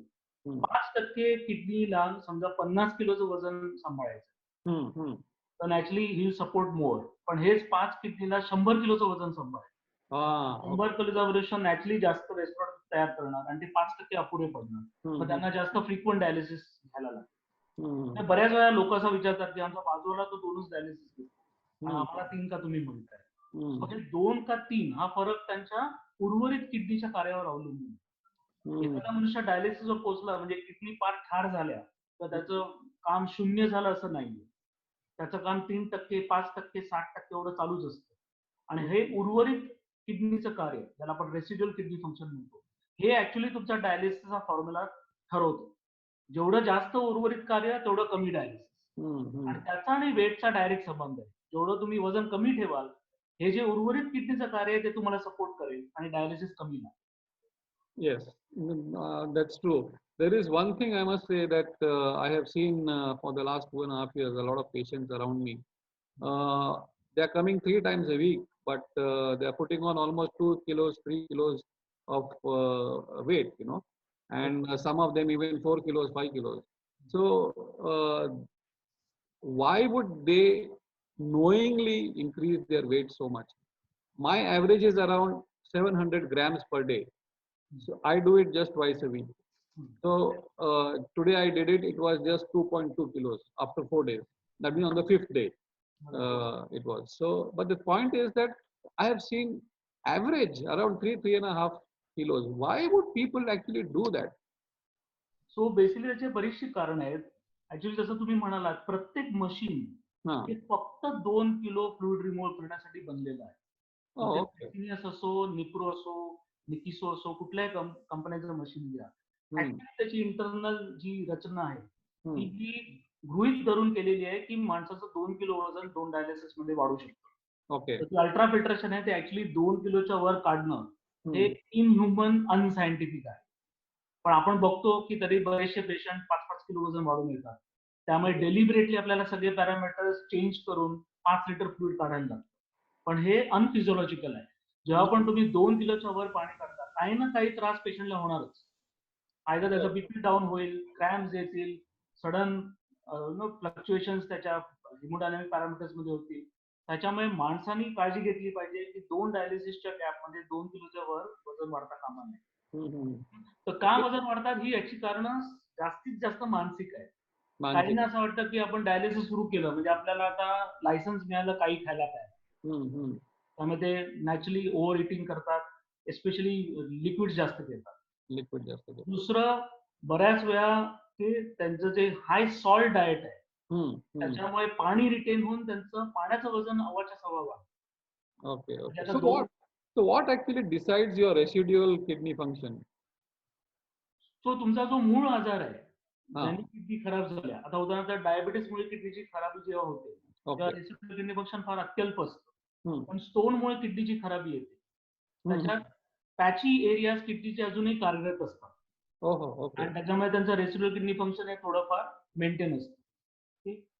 5% किडनीला समजा 50 किलोचं वजन सांभाळायचं, तर नॅचरली ही सपोर्ट मोर. पण हेच 5 किडनीला 100 किलोचं वजन सांभाळायचं. 100 किलोचा वजन नॅचरली जास्त रेस्टॉरंट तयार करणार आणि ते 5% अपुरे पडणार. मग त्यांना जास्त फ्रिक्वेंट डायलिसिस घ्यायला लागतं. बऱ्याच वेळा लोक असं विचारतात की आमचा बाजूला तो 2च डायलिसिस घेतो, आम्हाला 3 का तुम्ही म्हणताय. म्हणजे 2 का 3 हा फरक त्यांच्या उर्वरित किडनीच्या कार्यावर अवलंबून आहे. एखादा मनुष्य डायलिसिसवर पोहोचला म्हणजे किडनी पार्ट ठार झाल्या तर त्याचं काम शून्य झालं असं नाहीये. त्याचं काम 3%, 5%, 60% एवढं चालूच असतं. आणि हे उर्वरित किडनीचं कार्य, ज्याला आपण रेसिड्युअल किडनी फंक्शन म्हणतो, हे ऍक्च्युली तुमचा डायलिसिसचा फॉर्म्युला ठरवतो. जेवढं जास्त उर्वरित कार्य तेवढं कमी डायलिसिस. आणि त्याचा आणि वेटचा डायरेक्ट संबंध आहे. जेवढं तुम्ही वजन कमी ठेवाल, हे जे उर्वरित किडनीचं कार्य आहे ते तुम्हाला सपोर्ट करेल आणि डायलिसिस कमी लागेल. Yes, that's true. There is one thing I must say that I have seen for the last 2.5 years, a lot of patients around me. They are coming 3 times a week, but they are putting on almost 2 kilos, 3 kilos of weight, and some of them even 4 kilos, 5 kilos. So why would they knowingly increase their weight so much? My average is around 700 grams per day. So I do it just twice a week. So today I did it. It was just 2.2 kilos after 4 days. That means on the 5th day it was. So, but the point is that I have seen average around 3.5 kilos. Why would people actually do that? So basically त्याचे बरीचशी कारण आहेत. Actually जसं तुम्ही म्हणालात, प्रत्येक machine हे फक्त 2 किलो फ्लुइड रिमूव्ह करण्यासाठी बनलेलं आहे. असो, निप्रो असो, निकिसो असो, कुठल्याही कंपनीचं मशीन घ्या, त्याची इंटरनल जी रचना आहे ती गृहीत धरून केलेली आहे की माणसाचं 2 किलो वजन 2 डायलिसिस मध्ये वाढू शकतं. अल्ट्रा फिल्ट्रेशन आहे ते ऍक्च्युली 2 किलोच्या वर काढणं हे इनह्युमन अनसायंटिफिक आहे. पण आपण बघतो की तरी बरेचसे पेशंट 5-5 किलो वजन वाढून येतात. त्यामुळे डेलिबरेटली आपल्याला सगळे पॅरामीटर्स चेंज करून 5 लिटर फ्लुइड काढायला लागतं. पण हे अनफिजिओलॉजिकल आहे. जेव्हा पण तुम्ही 2 किलोच्या वर पाणी काढता, काही ना काही त्रास पेशंटला होणारच. आयदर त्याचा बीपी डाऊन होईल, क्रॅम्प्स येतील, सडन फ्लक्च्युएशन्स त्याच्या हिमोडायनॅमिक पॅरामीटर्स मध्ये होतील. त्याच्यामुळे माणसांनी काळजी घेतली पाहिजे की 2 डायलिसिसच्या गॅपमध्ये 2 किलोच्या वर वजन वाढता कामा नये. तर का वजन वाढतात ही याची कारणं जास्तीत जास्त मानसिक आहे. काहींना असं वाटतं की आपण डायलिसिस सुरू केलं म्हणजे आपल्याला आता लायसन्स मिळालं काही खायला काय, त्यामुळे ते नॅचरली ओव्हर इटिंग करतात, एस्पेशली लिक्विड जास्त घेतात. दुसरं, बऱ्याच वेळा ते त्यांचं जे हाय सॉल्ट डाएट आहे त्याच्यामुळे पाणी रिटेन होऊन त्यांचं पाण्याचं वजन अव्वाच्या सव्वा वाढतं. Okay. So what actually decides your residual kidney function? तो तुमचा जो मूळ आजार आहे, ज्याने किडनी खराब झाल्या, आता उदाहरणार्थ डायबिटीसमुळे किडनीची खराबी जेव्हा होते तेव्हा रेसिड्युअल किडनी फंक्शन फार अत्यल्प असतं. पण स्टोनमुळे किडनीची खराबी येते. त्याच्यात पॅची एरियाज किडनीचे अजूनही कार्यरत असतात. आणि त्याच्यामुळे त्यांचं रेसिड्युअल किडनी फंक्शन हे थोडंफार मेंटेन असतं.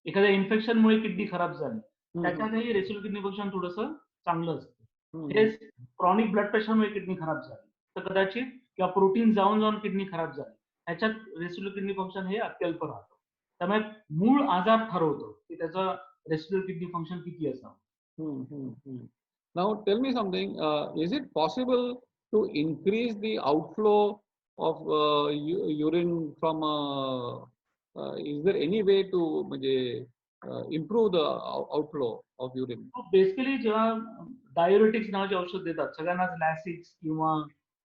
एखाद्या इन्फेक्शनमुळे किडनी खराब झाली, त्याच्यातही रेसिड्युअल किडनी फंक्शन थोडंसं चांगलं असतं. हे क्रॉनिक ब्लड प्रेशरमुळे किडनी खराब झाली तर कदाचित किंवा प्रोटीन जाऊन जाऊन किडनी खराब झाली, ह्याच्यात रेसिड्युअल किडनी फंक्शन हे अत्यल्प राहतं. त्यामुळे मूळ आजार ठरवतो की त्याचं रेसिड्युअल किडनी फंक्शन किती असावं. Now tell me something, is it possible to increase the outflow of urine from is there any way to improve the outflow of urine? Basically जेव्हा डायुरेटिक्स नावाचे औषध देतात सगळ्यांनाच, लॅसिक्स किंवा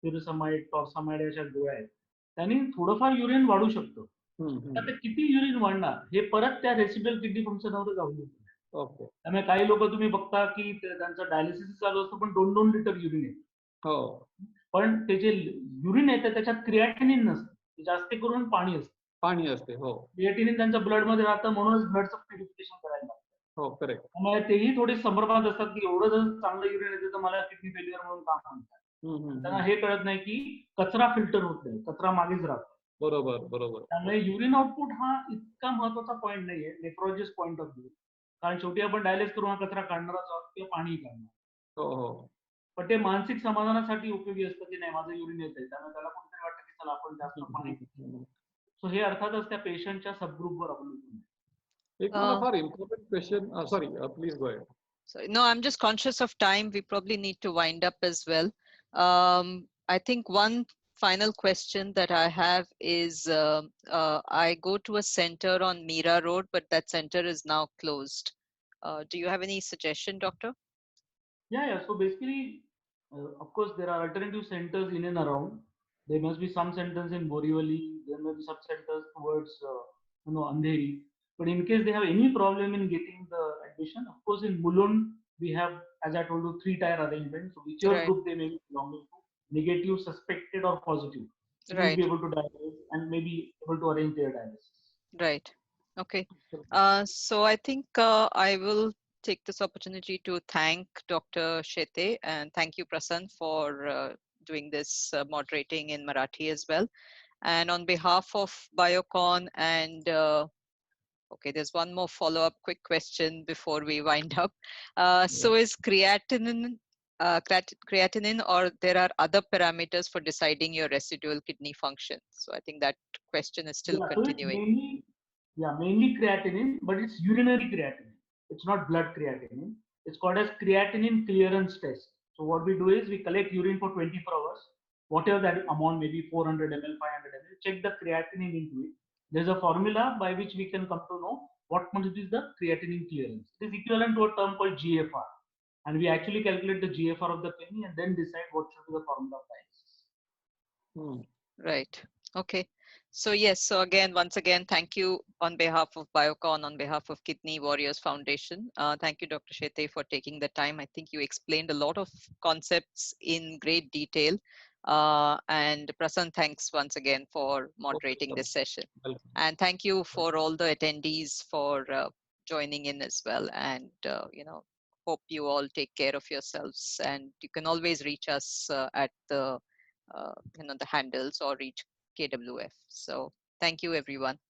फ्युरोसमाइड, टॉर्सामाइड अशा गोळ्या आहेत, त्यांनी थोडंफार युरिन वाढू शकतो. आता किती युरिन वाढणार हे परत त्या रेसिड्युअल किडनी फंक्शनवर अवलंबून आहे. ओके. त्यामुळे काही लोक तुम्ही बघता की त्यांचं डायलिसिस चालू असतं पण 2-2 लिटर युरिन येतं. हो. पण ते जे युरिन येतं त्याच्यात क्रिएटिनिन नसतं, जास्त करून पाणी असतं. पाणी असते. हो. क्रिएटिनिन त्यांच्या ब्लड मध्ये राहतं, म्हणूनच ब्लडचं प्युरिफिकेशन करायला लागतं. हो, करेक्ट. त्यामुळे तेही थोडे संभ्रमात असतात की एवढं जर चांगलं युरिन येतं तर मला किडनी फेल्युअर म्हणून काम म्हणतात. त्यांना हे कळत नाही की कचरा फिल्टर होत नाही, कचरा मागेच राहतो. बरोबर बरोबर. त्यामुळे युरिन आउटपुट हा इतका महत्वाचा पॉईंट नाहीये नेफ्रोलॉजिस्ट पॉईंट ऑफ व्ह्यू, कारण शेवटी आपण डायलिस करून हा कचरा काढणारच आहोत किंवा पाणी काढणार. हो हो. पण ते मानसिक समाधानासाठी उपयोगी असतं की नाही माझं युरिन येत आहे, त्यामुळे त्याला कुठेतरी वाटतं की चला आपण जास्त पाणी. सो हे अर्थातच त्या पेशंटच्या सबग्रुपवर अवलंबून आहे. एक मला फार important question, sorry please go ahead. So, no, I'm just conscious of time. We probably need to wind up as well. I think one final question that I have is, I go to a center on Mira Road, but that center is now closed. Do you have any suggestion, doctor? Yeah. So basically, of course, there are alternative centers in and around. There must be some centers in Borivali. There may be some centers towards, Andheri. But in case they have any problem in getting the admission, of course, in Mulund, we have, as I told you, 3-tier arrangement. So whichever group they may be belonging to, negative, suspected, or positive, you will be able to diagnose and maybe able to arrange their dialysis. Right. Okay. So I think I will take this opportunity to thank Dr. Shete, and thank you, Prasann, for doing this moderating in Marathi as well. And on behalf of Biocon and okay, there's one more follow-up quick question before we wind up. So is creatinine, creatinine, or there are other parameters for deciding your residual kidney function? So I think that question is still continuing. So mainly creatinine, but it's urinary creatinine. It's not blood creatinine. It's called as creatinine clearance test. So what we do is we collect urine for 24 hours, whatever that amount, maybe 400 ml, 500 ml, check the creatinine into it. There's a formula by which we can come to know what much is the creatinine clearance. It is equivalent to a term called GFR. And we actually calculate the GFR of the kidney and then decide what should be the formula of dialysis. Right. Okay. So yes, so again, once again, thank you on behalf of Biocon, on behalf of Kidney Warriors Foundation. Thank you, Dr. Shete, for taking the time. I think you explained a lot of concepts in great detail. And Prasann, thanks once again for moderating this session. And thank you for all the attendees for joining in as well. And, hope you all take care of yourselves. And you can always reach us at the the handles or reach KWF. So thank you, everyone.